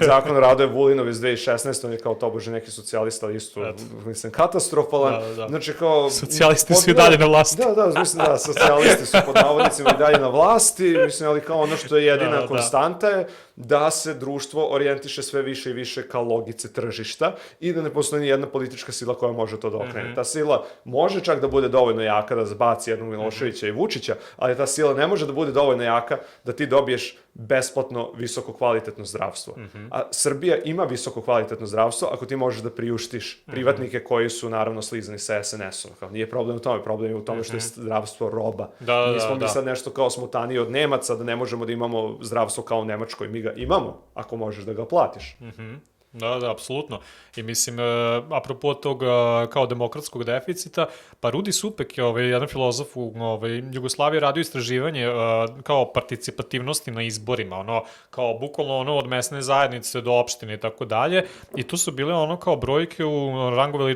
zakon o radu je Vulinov iz 2016, on je kao tobože neki socijalista, ali isto, mislim, katastrofalan. Znači, kao... Socijalisti su i dalje na vlasti. Mislim da, socijalisti su pod navodnicima i dalje na vlasti, mislim, ali kao ono što je jedina konstanta je da se društvo orijentiše sve više i više kao logice tržišta i da ne postoji ni jedna politička sila koja može to da okrene. Ta sila može čak da bude dovoljno jaka da zbaci jednog Miloševića i Vučića, ali ta sila ne može da bude dovoljno jaka da ti dobiješ besplatno visoko kvalitetno zdravstvo. A Srbija ima visoko kvalitetno zdravstvo ako ti možeš da priuštiš privatnike koji su naravno slizani sa SNS-om. Kao, nije problem u tome, problem je u tome što je zdravstvo roba. Nismo mi sad nešto kao smotaniji od Nemaca, da ne možemo da imamo zdravstvo kao u Nemačkoj. Mi ga imamo, ako možeš da ga platiš. Da, apsolutno. I mislim, apropo tog kao demokratskog deficita, pa Rudi Supek je jedan filozof u Jugoslaviji radio istraživanje kao participativnosti na izborima, kao bukvalno od mesne zajednice do opštine i tako dalje, i tu su bile kao brojke u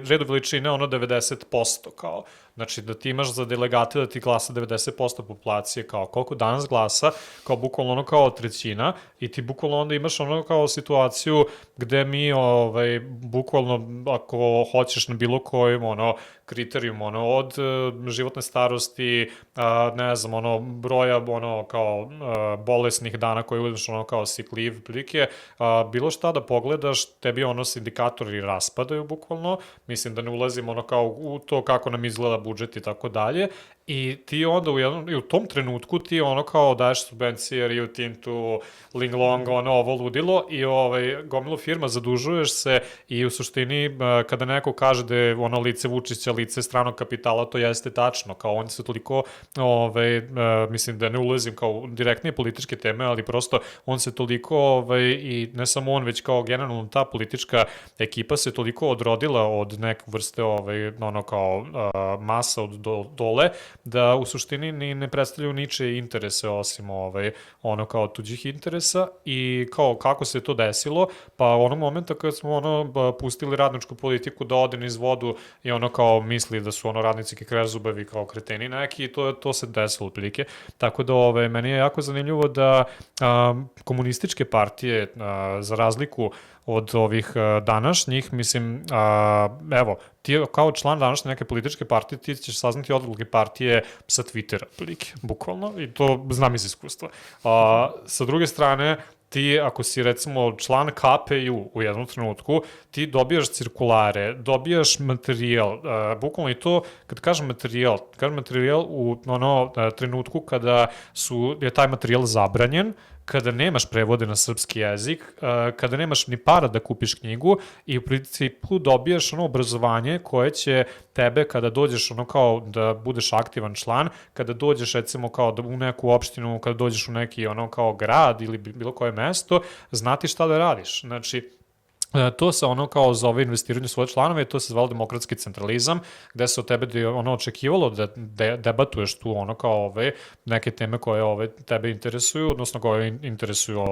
redu veličine 90%, kao. Znači, da ti imaš za delegate da ti glasa 90% populacije, kao koliko danas glasa, kao bukvalno kao trećina, i ti bukvalno onda imaš kao situaciju gde mi, bukvalno, ako hoćeš na bilo kojim, kriterijum, od životne starosti, ne znam, broja, kao bolesnih dana koje uzmeš, kao sick leave, prilike, bilo šta da pogledaš, tebi sindikatori raspadaju, bukvalno, mislim da ne ulazim, kao u to kako nam izgleda budžet i tako dalje, i ti onda u tom trenutku ti kao daješ subvencije Rio Tintu, Ling Long, ovo ludilo, i gomilu firma zadužuješ se, i u suštini kada neko kaže da je lice Vučića, lice stranog kapitala, to jeste tačno, kao oni su toliko, mislim da ne ulazim kao direktnije političke teme, ali prosto on se toliko, i ne samo on, već kao generalno ta politička ekipa se toliko odrodila od neke vrste, kao masa od dole, da u suštini ni ne predstavljaju ničije interese osim kao tuđih interesa, i kao kako se to desilo, pa onog momenta kada smo pustili radničku politiku da ode niz vodu i kao misli da su radnici kekrezubavi kao kreteni neki, i to se desilo otprilike. Tako da meni je jako zanimljivo da komunističke partije, za razliku od ovih današnjih, mislim, evo, ti kao član današnje neke političke partije, ti ćeš saznati odluke partije sa Twittera, prilike, bukvalno, i to znam iz iskustva. Sa druge strane, ti, ako si recimo član KPU u jednom trenutku, ti dobijaš cirkulare, dobijaš materijal, bukvalno i to, kad kažem materijal u trenutku kada je taj materijal zabranjen, kada nemaš prevode na srpski jezik, kada nemaš ni para da kupiš knjigu, i u principu dobijaš obrazovanje koje će tebe, kada dođeš kao da budeš aktivan član, kada dođeš recimo kao u neku opštinu, kada dođeš u neki kao grad ili bilo koje mesto, znati šta da radiš. Znači, to se kao zove investiranje u svoje članove, to se zvalo demokratski centralizam, gde se od tebe očekivalo da debatuješ tu kao neke teme koje tebe interesuju, odnosno koje interesuju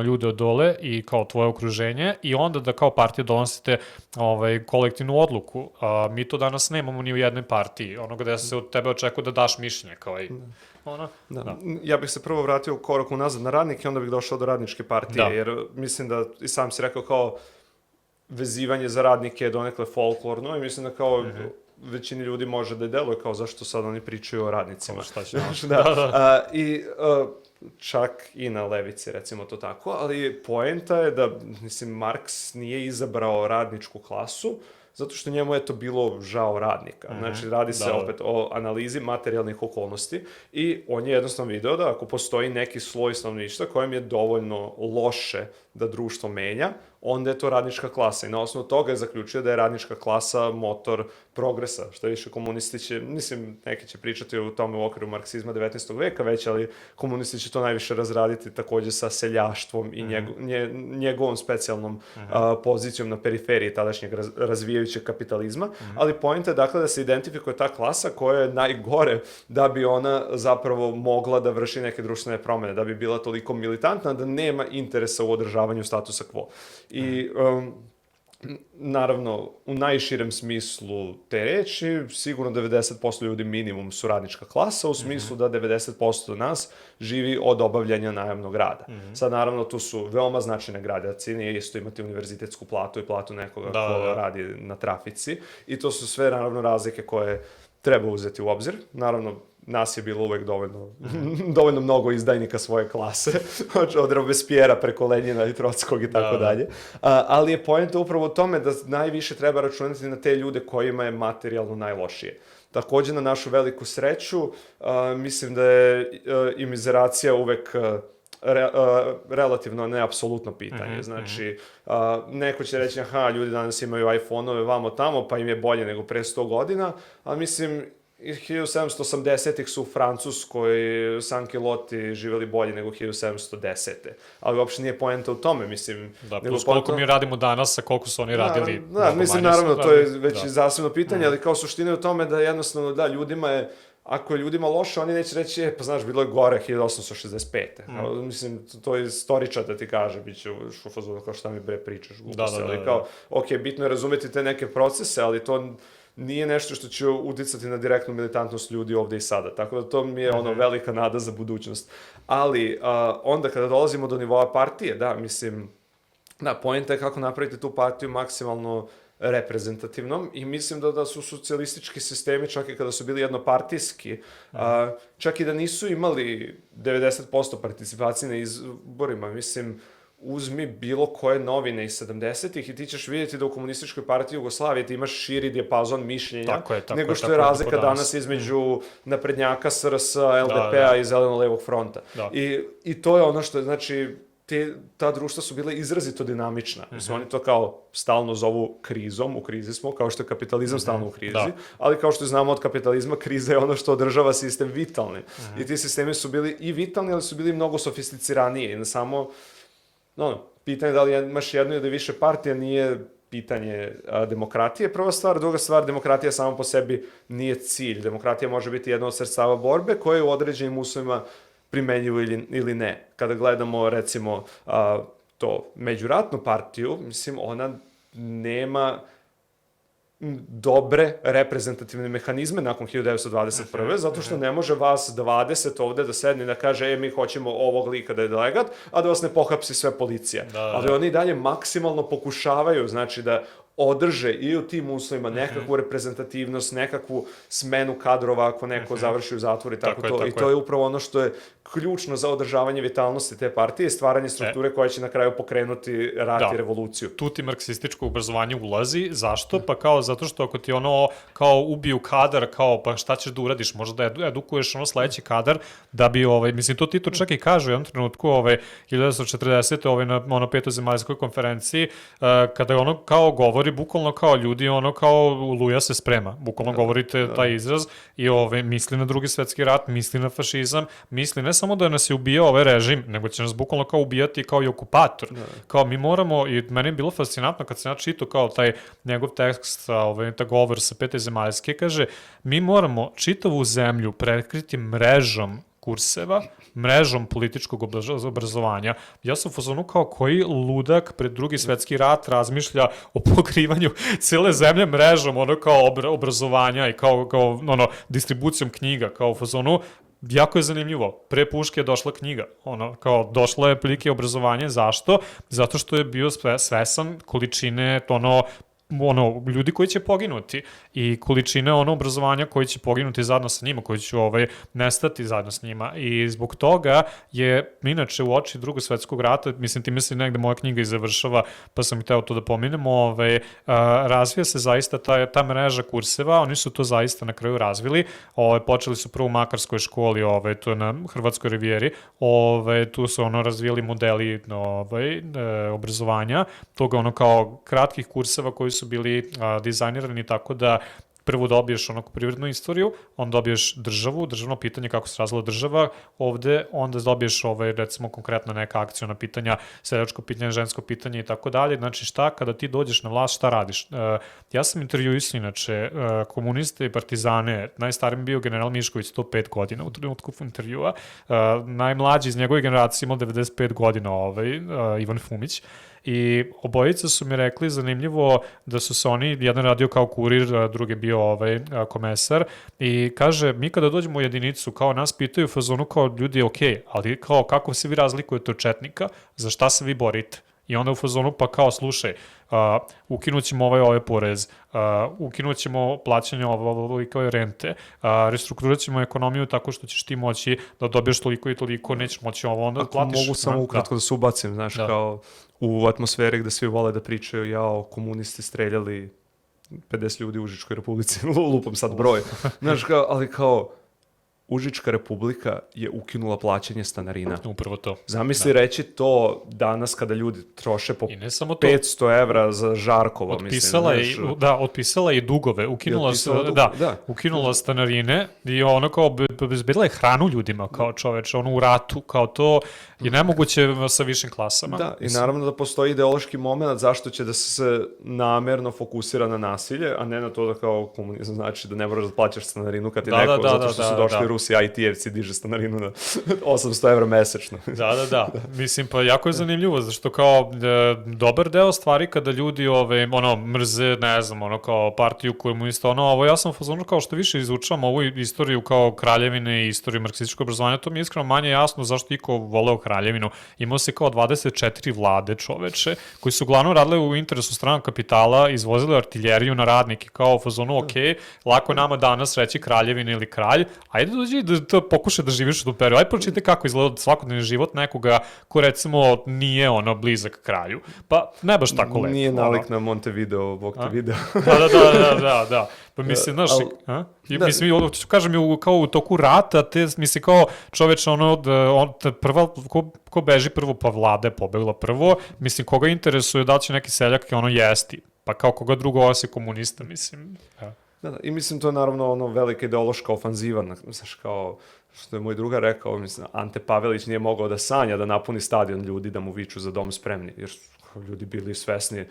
ljude od dole i kao tvoje okruženje, i onda da kao partija donosite kolektivnu odluku. Mi to danas nemamo ni u jednoj partiji, gde se od tebe očekuje da daš mišljenje, kao i... Ja bih se prvo vratio korak unazad na radnike, onda bih došao do radničke partije, jer mislim da i sam si rekao kao vezivanje za radnike je donekle folklorno, i mislim da kao većini ljudi može da je deluje kao zašto sad oni pričaju o radnicima. I čak i na levici, recimo to tako, ali poenta je da, mislim, Marks nije izabrao radničku klasu zato što njemu je to bilo žao radnika. Znači, radi se opet o analizi materijalnih okolnosti i on je jednostavno video da ako postoji neki sloj stanovništva kojem je dovoljno loše da društvo menja, onda je to radnička klasa i na osnovu toga je zaključio da je radnička klasa motor progresa, što više komunisti će, mislim, neki će pričati o tome u okviru marksizma 19. veka već, ali komunisti će to najviše razraditi takođe sa seljaštvom i njegovom specijalnom pozicijom na periferiji tadašnjeg razvijajućeg kapitalizma, ali poenta je dakle da se identifikuje ta klasa koja je najgore da bi ona zapravo mogla da vrši neke društvene promene, da bi bila toliko militantna da nema interesa u održavanju statusa quo. I naravno, u najširem smislu te reči, sigurno 90% ljudi minimum su radnička klasa, u smislu da 90% nas živi od obavljanja najamnog rada. Sad, naravno, tu su veoma značajne gradacije, nije isto imati univerzitetsku platu i platu nekoga ko radi na trafici, i to su sve, naravno, razlike koje treba uzeti u obzir. Naravno, nas je bilo uvek dovoljno mnogo izdajnika svoje klase, od Robespierra preko Lenjina i Trockog i tako dalje. Ali je poenta upravo u tome da najviše treba računati na te ljude kojima je materijalno najlošije. Takođe, na našu veliku sreću, mislim da je imizeracija uvek relativno neapsolutno pitanje. Znači, neko će reći, ljudi danas imaju iPhone-ove vamo tamo, pa im je bolje nego pre 100 godina, ali mislim, 1780-ih su u Francuskoj sankeloti živeli bolje nego 1710. Ali uopšte nije poenta u tome, mislim... Da, plus koliko mi radimo danas, a koliko su oni radili... Da, mislim, naravno, to je već zasebno pitanje, ali kao suština je u tome da jednostavno, da, ljudima je, ako je ljudima loše, oni neće reći, pa znaš, bilo je gore 1865. Mislim, to je istoričar da ti kaže, bit će šufazovno kao šta mi bre pričaš, gluposti, ali kao, bitno je razumeti te neke procese, ali to nije nešto što će uticati na direktnu militantnost ljudi ovde i sada. Tako da to mi je velika nada za budućnost. Ali onda kada dolazimo do nivoa partije, da, mislim, da, poenta je kako napraviti tu partiju maksimalno reprezentativnom i mislim da su socijalistički sistemi, čak i kada su bili jednopartijski, čak i da nisu imali 90% participacije na izborima, mislim, uzmi bilo koje novine iz 70-ih i ti ćeš vidjeti da u Komunističkoj partiji Jugoslavije ti imaš širi dijapazon mišljenja nego što je razlika danas između naprednjaka, SRS, LDP-a i Zeleno-levog fronta. I to je ono što, znači, ta društva su bile izrazito dinamična. Mislim, oni to kao stalno zovu krizom, u krizi smo, kao što je kapitalizam stalno u krizi, ali kao što znamo od kapitalizma, kriza je ono što održava sistem vitalni. I ti sistemi su bili i vitalni, ali su bili mnogo sofisticiraniji. I na samo, pitanje da li imaš jednu ili više partija nije pitanje demokratije, prva stvar. Druga stvar, demokratija sama po sebi nije cilj. Demokratija može biti jedna od sredstava borbe koje u određenim uslovima primenjivo ili ne. Kada gledamo, recimo, to međuratnu partiju, mislim, ona nema dobre reprezentativne mehanizme nakon 1921. Zato što ne može vas 20 ovde da sedne i da kaže, mi hoćemo ovog lika da je delegat, a da vas ne pohapsi sve policija. Ali oni dalje maksimalno pokušavaju, znači, da održe i u tim uslovima nekakvu reprezentativnost, nekakvu smenu kadrova ako neko završi u zatvoru i tako to. I to je upravo ono što je ključno za održavanje vitalnosti te partije i stvaranje strukture koja će na kraju pokrenuti rat i revoluciju. Tu ti marksističko obrazovanje ulazi. Zašto? Pa kao zato što ako ti ono kao ubiju kadar, kao pa šta ćeš da uradiš? Možda da edukuješ ono sledeći kadar da bi, mislim, to Tito čak i kaže u jednom trenutku, 1940. na ono petozemaljskoj konferenciji, kada ono kao govori bukvalno kao ljudi, ono kao Oluja se sprema. Bukvalno govorite taj izraz i misli na Drugi svetski rat, misli na fašizam, misli ne samo da nas je ubijao ovaj režim, nego će nas bukvalno kao ubijati kao i okupator. Kao mi moramo, i meni je bilo fascinantno kad sam ja čitao kao taj njegov tekst, taj govor sa petozemaljske, kaže, mi moramo čitavu zemlju prekriti mrežom kurseva, mrežom političkog obrazovanja. Ja sam u fazonu kao koji ludak pred Drugi svetski rat razmišlja o pokrivanju cele zemlje mrežom kao obrazovanja i kao distribucijom knjiga, kao u fazonu. Jako je zanimljivo. Pre puške je došla knjiga. Kao došla je prilike obrazovanje. Zašto? Zato što je bio svesan količine ono, ljudi koji će poginuti i količine ono obrazovanja koji će poginuti zajedno sa njima, koji će nestati zajedno s njima i zbog toga je inače u oči Drugog svetskog rata, mislim ti misli negde moja knjiga i završava, pa sam hteo to da pominemo, razvija se zaista ta mreža kurseva, oni su to zaista na kraju razvili, počeli su prvo u Makarskoj školi, to je na Hrvatskoj rivijeri, tu su razvijali modeli obrazovanja, toga kao kratkih kurseva koji su bili dizajnirani tako da prvo dobiješ privrednu istoriju, onda dobiješ državno pitanje kako se razvila država ovde, onda dobiješ recimo konkretno neka akcijona pitanja, seljačko pitanje, žensko pitanje i tako dalje. Znači šta, kada ti dođeš na vlast, šta radiš? Ja sam intervjuisao inače komuniste i partizane, najstarijim bio general Mišković, 105 godina u trenutku intervjua, najmlađi iz njegove generacije imao 95 godina, Ivan Fumić. I obojica su mi rekli zanimljivo da su se oni, jedan radio kao kurir, drugi bio komesar i kaže, mi kada dođemo u jedinicu, kao nas pitaju u fazonu kao ljudi, ok, ali kao kako se vi razlikujete od četnika, za šta se vi borite? I onda u fazonu pa kao slušaj, ukinut ćemo ovaj porez, ukinut ćemo plaćanje ovolike rente, restrukturirat ćemo ekonomiju tako što ćeš ti moći da dobiješ toliko i toliko, nećeš moći ovo onda da platiš. Mogu samo ukratko da se ubacim, znaš, kao u atmosferi gde svi vole da pričaju, jao, komunisti streljali 50 ljudi u Užičkoj republici, lupam sad broj, znaš, ali kao, Užička republika je ukinula plaćanje stanarina. Upravo to. Zamisli reći to danas kada ljudi troše po 500 evra za Žarkovo. Otpisala je i dugove, ukinula stanarine i ono kao bezbedila je hranu ljudima kao čoveče, ono u ratu, kao to je nemoguće sa višim klasama. Da, i naravno da postoji ideološki moment zašto će da se namerno fokusira na nasilje, a ne na to da kao komunizam znači da ne moraš da plaćaš stanarinu kad ti neko, zato što su došli Rusi, IT-evci diže stanarinu na 800 evra mesečno. Da. Mislim, pa jako je zanimljivo, zašto kao dobar deo stvari kada ljudi mrze, ne znam, kao partiju koju mu isto, ja sam fazonu kao što više izučavam ovu istoriju kao kraljevine i istoriju marksističkog obrazovanja, to mi je iskreno manje jasno zašto iko voleo kraljevinu. Imao se kao 24 vlade čoveče, koji su uglavnom radile u interesu stranog kapitala, izvozili artiljeriju na radnike, kao fazonu, ok, lako je nama danas reći kraljevina ili kralj, ajde dođi da pokušaj da živiš u tom periodu. Ajde pročitaj kako izgleda svakodnevni život nekoga ko recimo nije blizak kralju. Pa ne baš tako lepo. Nije nalik na Montevideo, Bog te video. Da. Pa mislim, znaš, mislim, kažem, kao u toku rata, misli kao čoveč, prva, ko beži prvo, pa vlada je pobegla prvo, mislim, koga interesuje da će neki seljak jesti, pa kao koga drugo osi komunista, mislim. Da, i mislim, to je naravno velika ideološka ofanziva, znaš, kao što je moj drugar rekao, mislim, Ante Pavelić nije mogao da sanja da napuni stadion ljudi da mu viču za dom spremni, jer ljudi bili svesni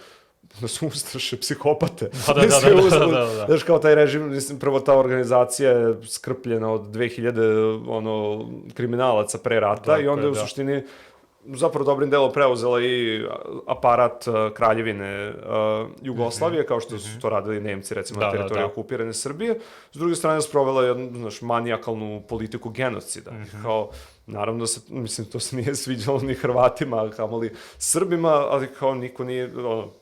da su ustaše, psihopate. Da. Znaš, kao taj režim, mislim, prvo ta organizacija je skrpljena od 2000 kriminalaca pre rata i onda je u suštini zapravo dobrim delom preuzela i aparat kraljevine Jugoslavije, kao što su to radili Nemci, recimo, na teritoriji okupirane Srbije. S druge strane, sprovela jednu manijakalnu politiku genocida. Kao, naravno da se, mislim, to se nije sviđalo ni Hrvatima, kamoli Srbima, ali kao niko nije,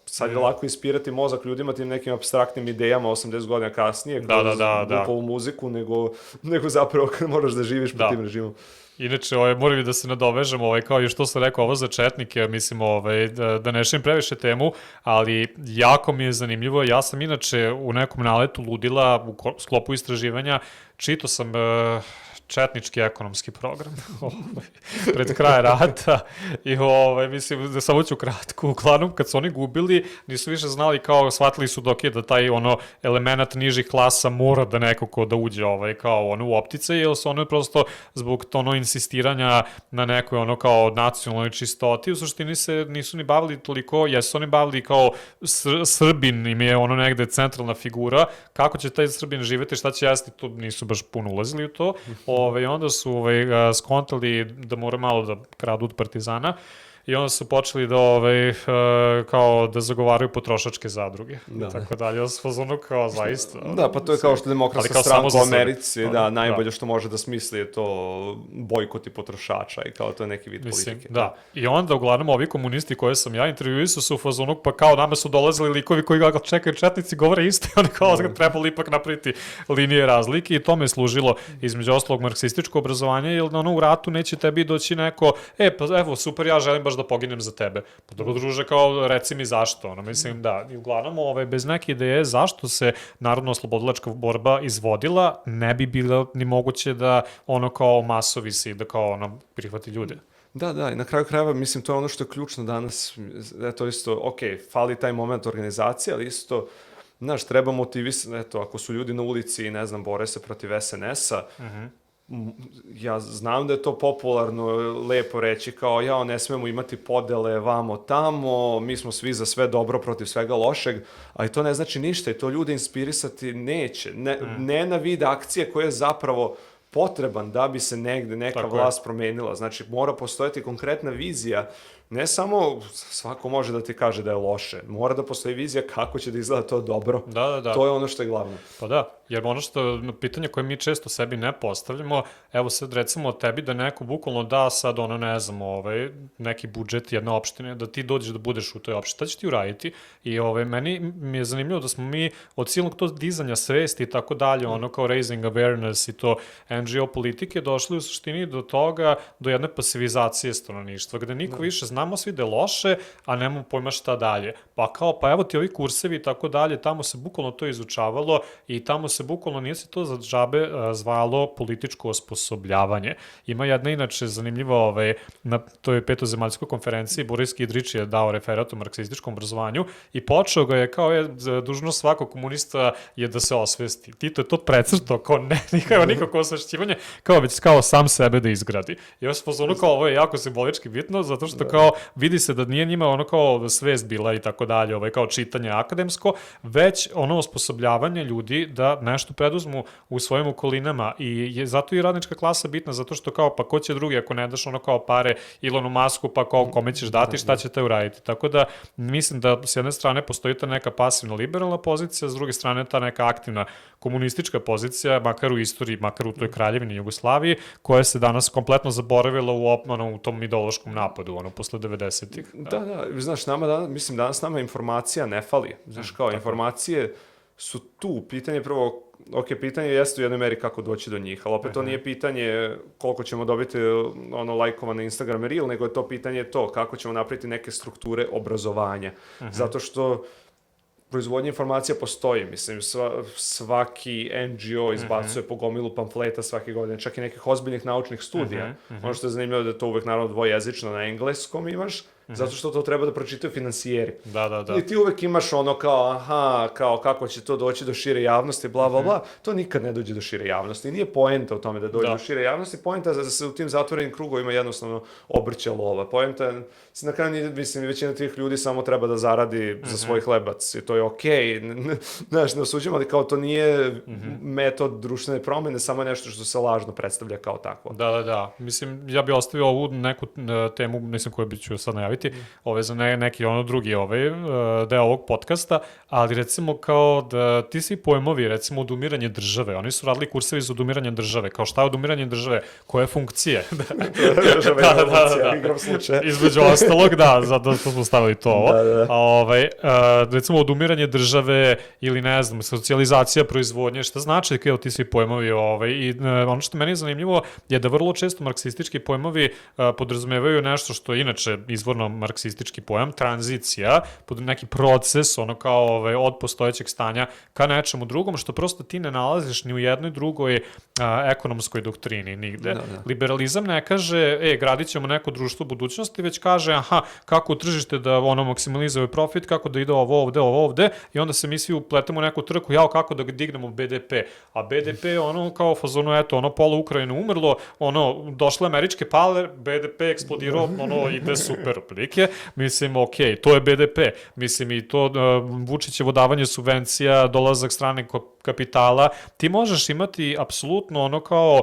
sad je lako ispirati mozak ljudima tim nekim apstraktnim idejama 80 godina kasnije, kroz glupovu muziku, nego zapravo kad moraš da živiš pod tim režimom. Inače, moram da se nadovežem, kao i što sam rekao, ovo za četnike, mislim, da ne širim previše temu, ali jako mi je zanimljivo. Ja sam inače u nekom naletu ludila u sklopu istraživanja, čitao sam četnički ekonomski program pred kraj rata i mislim da samo ću kratko, uglavnom kad su oni gubili nisu više znali, kao shvatili su dok je da taj element nižih klasa mora da nekako da uđe kao u optice, jer su oni prosto zbog insistiranja na nekoj kao nacionalnoj čistoti u suštini se nisu ni bavili toliko, jesu oni bavili kao Srbin im je negde centralna figura, kako će taj Srbin živeti, šta će jesti, to nisu baš puno ulazili u to. Onda su skontali da mora malo da kradu od partizana i onda su počeli da kao da zagovaraju potrošačke zadruge i tako dalje. Ja sam fazonu kao zaista. Da, pa to je kao što demokratska stranka u Americi, najbolje što može da smisli je to bojkoti potrošača i kao to je neki vid politike. Da, i onda uglavnom ovi komunisti koje sam ja intervjuisao su u fazonu, pa kao nama su dolazili likovi koji ga čekaju četnici, govore isto i oni kao trebalo ipak napraviti linije razlike i tome je služilo između ostalog marksističko obrazovanje, jer u ratu neće tebi doći neko, pa evo, super, ja želim baš da poginem za tebe. Pa dobro, druže, kao, reci mi zašto. Mislim, da, i uglavnom, bez neke ideje zašto se narodno-oslobodilačka borba izvodila, ne bi bilo ni moguće da kao masovi se i da kao prihvati ljude. Da, i na kraju krajeva, mislim, to je ono što je ključno danas, eto isto, ok, fali taj moment organizacije, ali isto, znaš, treba motivisati, eto, ako su ljudi na ulici i, ne znam, bore se protiv SNS-a, ja znam da je to popularno, lepo reći kao, ne smemo imati podele vamo tamo, mi smo svi za sve dobro protiv svega lošeg, ali to ne znači ništa i to ljude inspirisati neće. Ne na vid akcije koje je zapravo potreban da bi se negde neka vlast promenila. Znači, mora postojati konkretna vizija. Ne samo svako može da ti kaže da je loše. Mora da postoji vizija kako će da izgleda to dobro. Da. To je ono što je glavno. Pa da, jer ono što, pitanje koje mi često sebi ne postavljamo, evo sad recimo tebi da neko bukvalno da sad ne znam, neki budžet jedne opštine, da ti dođeš da budeš u toj opštini, šta će ti uraditi? I meni mi je zanimljivo da smo mi od silnog to dizanja svesti i tako dalje, kao raising awareness i to NGO politike došli u suštini do toga, do jedne pasivizacije stanovništva, gde niko više znamo svi da je loše, a nemamo pojma šta dalje. Pa evo ti ovi kursevi i tako dalje, tamo se bukvalno to izučavalo i tamo se bukvalno nije se to za džabe zvalo političko osposobljavanje. Ima jedna inače zanimljiva, na toj petozemaljskoj konferenciji Boris Kidrić je dao referat o marksističkom obrazovanju i počeo ga je kao dužnost svakog komunista je da se osvesti. Tito je to precrtao kao nikako osvešćivanje, već kao sam sebe da izgradi. I ja sam pozvano kao ovo je jako simbolički bitno, zato što kao vidi se da nije njima kao svest bila i tako dalje, kao čitanje akademsko, već osposobljavanje ljudi da nešto preduzmu u svojim okolinama i zato i radnička klasa bitna, zato što kao pa ko će drugi ako ne daš kao pare Ilonu Masku, pa kao kome ćeš dati, šta će te uraditi. Tako da mislim da s jedne strane postoji ta neka pasivna liberalna pozicija, s druge strane ta neka aktivna komunistička pozicija, makar u istoriji, makar u toj kraljevini Jugoslaviji, koja se danas kompletno zaboravila u tom ideološkom napadu, posle 90-ih. Da, znaš, danas nama informacija ne fali. Znaš, kao informacije su tu. Pitanje prvo, pitanje jeste u jednoj meri kako doći do njih, ali opet to nije pitanje koliko ćemo dobiti lajkova na Instagram Reel, nego je to pitanje kako ćemo napraviti neke strukture obrazovanja. Zato što proizvodnja informacija postoji, mislim, svaki NGO izbacuje po gomilu pamfleta svake godine, čak i nekih ozbiljnih naučnih studija. Ono što je zanimljivo da je to uvek naravno dvojezično na engleskom imaš, zato što to treba da pročitaju finansijeri. Da. I ti uvek imaš kao kako će to doći do šire javnosti, bla, bla, bla. To nikad ne dođe do šire javnosti. Nije poenta u tome da dođe do šire javnosti, poenta je da se u tim zatvorenim krugovima jednostavno obrće lova. Poenta je, na kraju, mislim, većina tih ljudi samo treba da zaradi za svoj hlebac i to je okej. Znaš, ne osuđujem, ali kao to nije metod društvene promene, samo nešto što se lažno predstavlja kao takvo. Da. Mislim, ja bih ostavio ovu neku temu, nisam koju bih ću sad najaviti, za neki drugi deo ovog podcasta, ali recimo kao da ti svi pojmovi, recimo odumiranje države, oni su radili kursevi za odumiranje države, kao šta je odumiranje države, koje funkcije? Država je evolucija, igram slučaja. Između ostalog, zato smo stavili to ovo. Recimo odumiranje države ili ne znam, socijalizacija proizvodnje, šta znači kao ti svi pojmovi i ono što meni je zanimljivo je da vrlo često marksistički pojmovi podrazumevaju nešto što je inače izvorno marksistički pojam, tranzicija, pod neki proces, kao od postojećeg stanja ka nečemu drugom, što prosto ti ne nalaziš ni u jednoj drugoj ekonomskoj doktrini nigde. Liberalizam ne kaže, gradit ćemo neko društvo budućnosti, već kaže, kako tržište da maksimalizuje profit, kako da ide ovo ovde, i onda se mi svi upletemo u neku trku, kako da dignemo BDP. A BDP je kao fazonu, pola Ukrajine umrlo, došle američke pale, BDP eksplodirao, ide super otprilike. Mislim, to je BDP. Mislim, i to Vučićevo davanje subvencija, dolazak strane kapitala, ti možeš imati apsolutno ono kao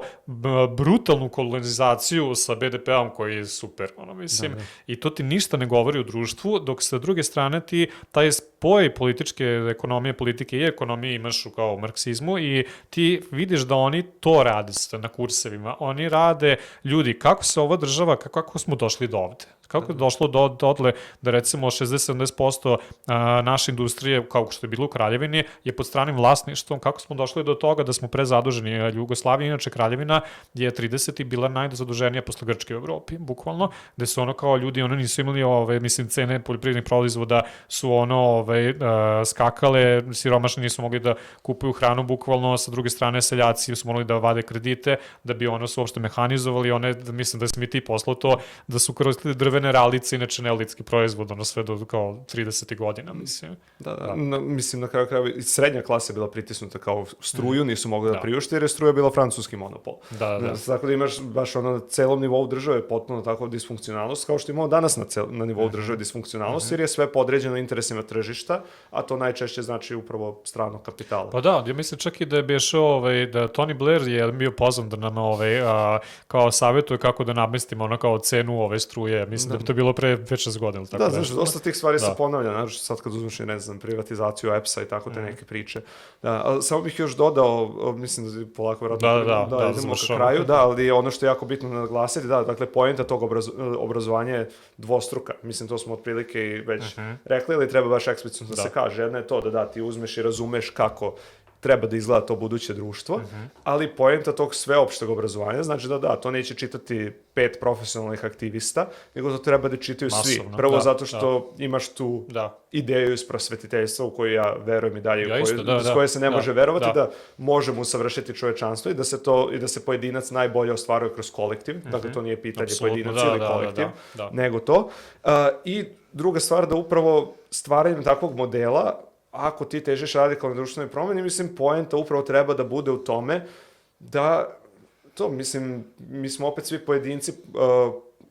brutalnu kolonizaciju sa BDP-om koji je super, ono mislim, i to ti ništa ne govori o društvu, dok sa druge strane ti taj spoj političke ekonomije, politike i ekonomije imaš kao u marksizmu i ti vidiš da oni to rade na kursevima, oni rade, ljudi, kako se ova država, kako smo došli do ovde? Kako je došlo do odle da recimo 60-70% naše industrije, kao što je bilo u Kraljevini, je pod stranim vlasništvom, kako smo došli do toga da smo prezaduženi. Jugoslavija, inače Kraljevina, je 30. bila najzaduženija posle Grčke u Evropi, bukvalno, gde su ono kao ljudi, ono nisu imali, mislim, cene poljoprivrednih proizvoda su ono, skakale, siromašni nisu mogli da kupuju hranu, bukvalno, sa druge strane seljaci su morali da vade kredite, da bi ono su uopšte mehanizovali, one, mislim da sam i ti poslao to, da su koristili drvene ralice, inače neolitski proizvod, ono sve do kao 30. godina, mislim. Da. Mislim, na kraju krajeva, srednja klasa je bila pritisnuta kao struju, nisu mogli da priušte, jer je struja bila francuski monopol. Tako da imaš baš ono na celom nivou države potpuno tako disfunkcionalnost, kao što imamo danas na nivou države disfunkcionalnost, jer je sve podređeno interesima tržišta, a to najčešće znači upravo stranog kapitala. Pa da, ja mislim čak i da je bešao, da Tony Blair je bio pozvan da nam kao savjetuje kako da namestimo ono kao cenu struje, mislim da bi to bilo pre 5-6 godina. Da, znaš, dosta tih stvari se ponavlja, znaš, sad kad uzmeš, ne znam, privatizaciju EPS-a i tako te neke priče. Da, samo bih još dodao, mislim da polako vratno da idemo ka kraju, ali ono što je jako bitno naglasiti, dakle, poenta tog obrazovanja je dvostruka. Mislim, to smo otprilike i već rekli, ali treba baš eksplicitno da se kaže. Jedna je to da ti uzmeš i razumeš kako treba da izgleda to buduće društvo, ali poenta tog sveopšteg obrazovanja znači to neće čitati 5 profesionalnih aktivista, nego to treba da čitaju svi. Prvo zato što imaš tu ideju iz prosvetiteljstva u koju ja verujem i dalje, s koje se ne može verovati da možemo usavršiti čovečanstvo i da se pojedinac najbolje ostvaruje kroz kolektiv. Dakle, to nije pitanje pojedinac ili kolektiv, nego to. I druga stvar da upravo stvaranjem takvog modela, ako ti težiš radikalne društvene promene, mislim, poenta upravo treba da bude u tome da, mislim, mi smo opet svi pojedinci,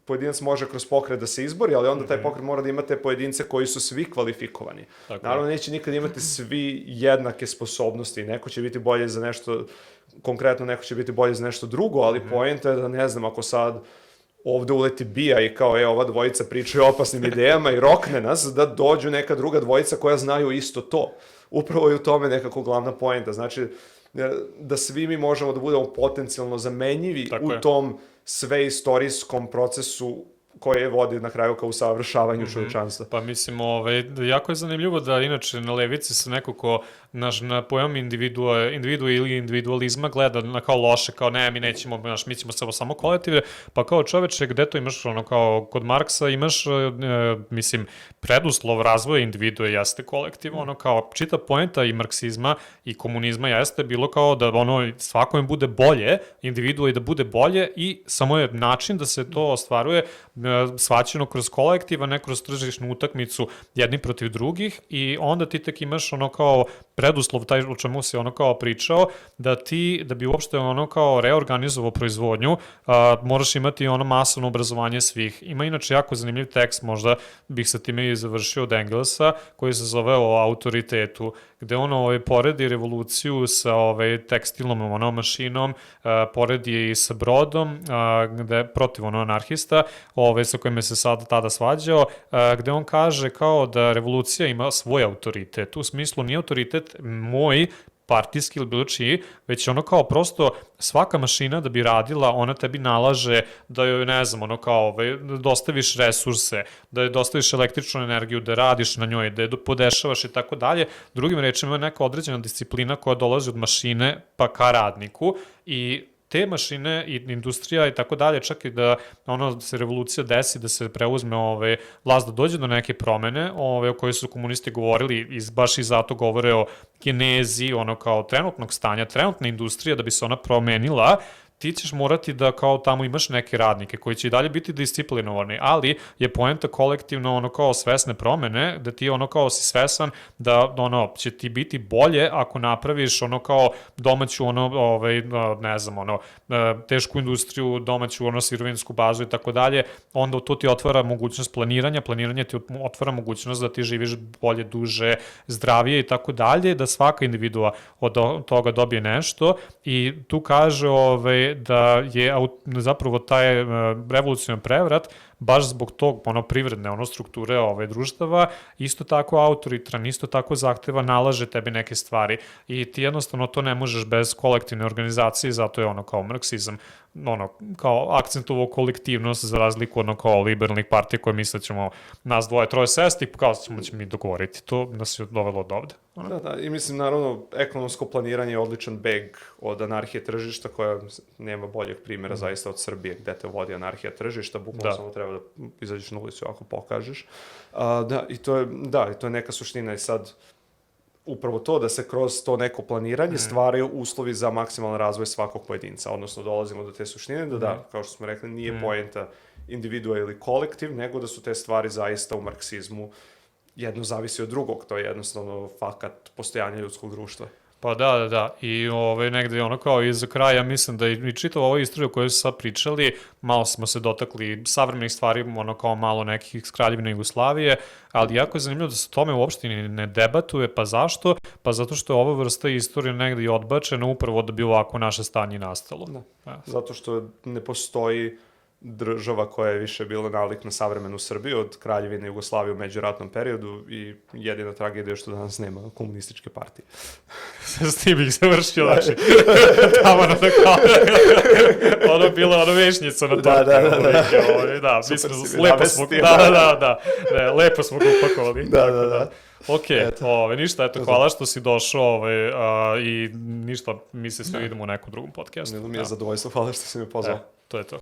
pojedinac može kroz pokret da se izbori, ali onda taj pokret mora da ima te pojedince koji su svi kvalifikovani. Naravno, neće nikad imati svi jednake sposobnosti, neko će biti bolje za nešto, konkretno neko će biti bolje za nešto drugo, ali poenta je da, ne znam, ako sad ovde uleti bija i kao, ova dvojica pričaju o opasnim idejama i rokne nas, da dođu neka druga dvojica koja znaju isto to. Upravo je u tome nekako glavna poenta. Znači, da svi mi možemo da budemo potencijalno zamenjivi u tom sveistorijskom procesu koje vodi na kraju kao usavršavanju čovečanstva. Pa mislim, jako je zanimljivo da inače na levici se neko ko na pojam individua ili individualizma gleda na kao loše, kao ne, mi nećemo, mi ćemo samo kolektive, pa kao čoveče, gde to imaš, ono kao kod Marksa imaš, mislim, preduslov razvoja individua jeste kolektiv, ono kao čita poenta i marksizma i komunizma jeste bilo kao da ono svakome bude bolje, individua i da bude bolje i samo je način da se to ostvaruje svaćeno kroz kolektiv, a ne kroz tržišnu utakmicu jedni protiv drugih i onda ti tek imaš ono kao preduslov, taj o čemu si ono kao pričao, da bi uopšte ono kao reorganizovao proizvodnju, moraš imati ono masovno obrazovanje svih. Ima inače jako zanimljiv tekst, možda bih sa time i završio od Engelsa, koji se zove o autoritetu, gde ono poredi revoluciju sa tekstilnom mašinom, poredi i sa brodom, gde protiv anarhista, sa kojima se sad tada svađao, gde on kaže kao da revolucija ima svoj autoritet. U smislu nije autoritet moj, partijski ili bilo čiji, već ono kao prosto svaka mašina da bi radila, ona tebi nalaže da joj, ne znam, ono kao dostaviš resurse, da joj dostaviš električnu energiju, da radiš na njoj, da je podešavaš i tako dalje. Drugim rečima, neka određena disciplina koja dolazi od mašine pa ka radniku i te mašine i industrija i tako dalje, čak i da se revolucija desi, da se preuzme vlast, da dođe do neke promene o kojoj su komunisti govorili, baš i zato govore o genezi, ono kao trenutnog stanja, trenutna industrija, da bi se ona promenila, ti ćeš morati da kao tamo imaš neke radnike koji će i dalje biti disciplinovani, ali je poenta kolektivno ono kao svesne promene, da ti ono kao si svesan da ono će ti biti bolje ako napraviš ono kao domaću ono, ne znam, ono, tešku industriju, domaću ono sirovinsku bazu i tako dalje, onda to ti otvara mogućnost planiranje ti otvara mogućnost da ti živiš bolje, duže, zdravije i tako dalje, da svaka individua od toga dobije nešto i tu kaže da je zapravo taj revolucionan prevrat baš zbog tog privredne strukture društava, isto tako autoritran, isto tako zahteva, nalaže tebi neke stvari i ti jednostavno to ne možeš bez kolektivne organizacije, zato je ono kao marksizam, ono kao akcentovo kolektivnost za razliku ono kao liberalnih partija koje misle ćemo nas dvoje, troje sesti i pokazat ćemo da ćemo mi dogovoriti. To nas je dovelo od ovde. Da, i mislim, naravno, ekonomsko planiranje je odličan beg od anarhije tržišta koja nema boljeg primjera zaista od Srbije, gde te vodi anarhija tržišta, bukvalno samo treba da izađeš na ulicu ako pokažeš. I to je neka suština i sad upravo to da se kroz to neko planiranje stvaraju uslovi za maksimalan razvoj svakog pojedinca, odnosno dolazimo do te suštine da, kao što smo rekli, nije poenta individua ili kolektiv, nego da su te stvari zaista u marksizmu jedno zavisi od drugog, to je jednostavno fakat postojanja ljudskog društva. Pa da. I negde ono kao i za kraj, mislim da i čitava ova istorija o kojoj su sad pričali, malo smo se dotakli savremenih stvari, ono kao malo nekih iz Kraljevine Jugoslavije, ali jako je zanimljivo da se tome uopšte ne debatuje, pa zašto? Pa zato što je ova vrsta istorije negde i odbačena upravo da bi ovako naše stanje nastalo. Da. Zato što ne postoji država koja je više bila nalik na savremenu Srbiju od Kraljevine Jugoslavije u međuratnom periodu i jedina tragedija je što danas nema komunističke partije. S tim bih završio, znači, tamo na tako, ono bilo ono vešnica na torti. Da, lepo smo ga upakovali. Da. Ok, ništa, hvala što si došao i ništa, mi se svi vidimo u nekom drugom podcastu. Mi je zadovoljstvo, hvala što si me pozvao. To je to.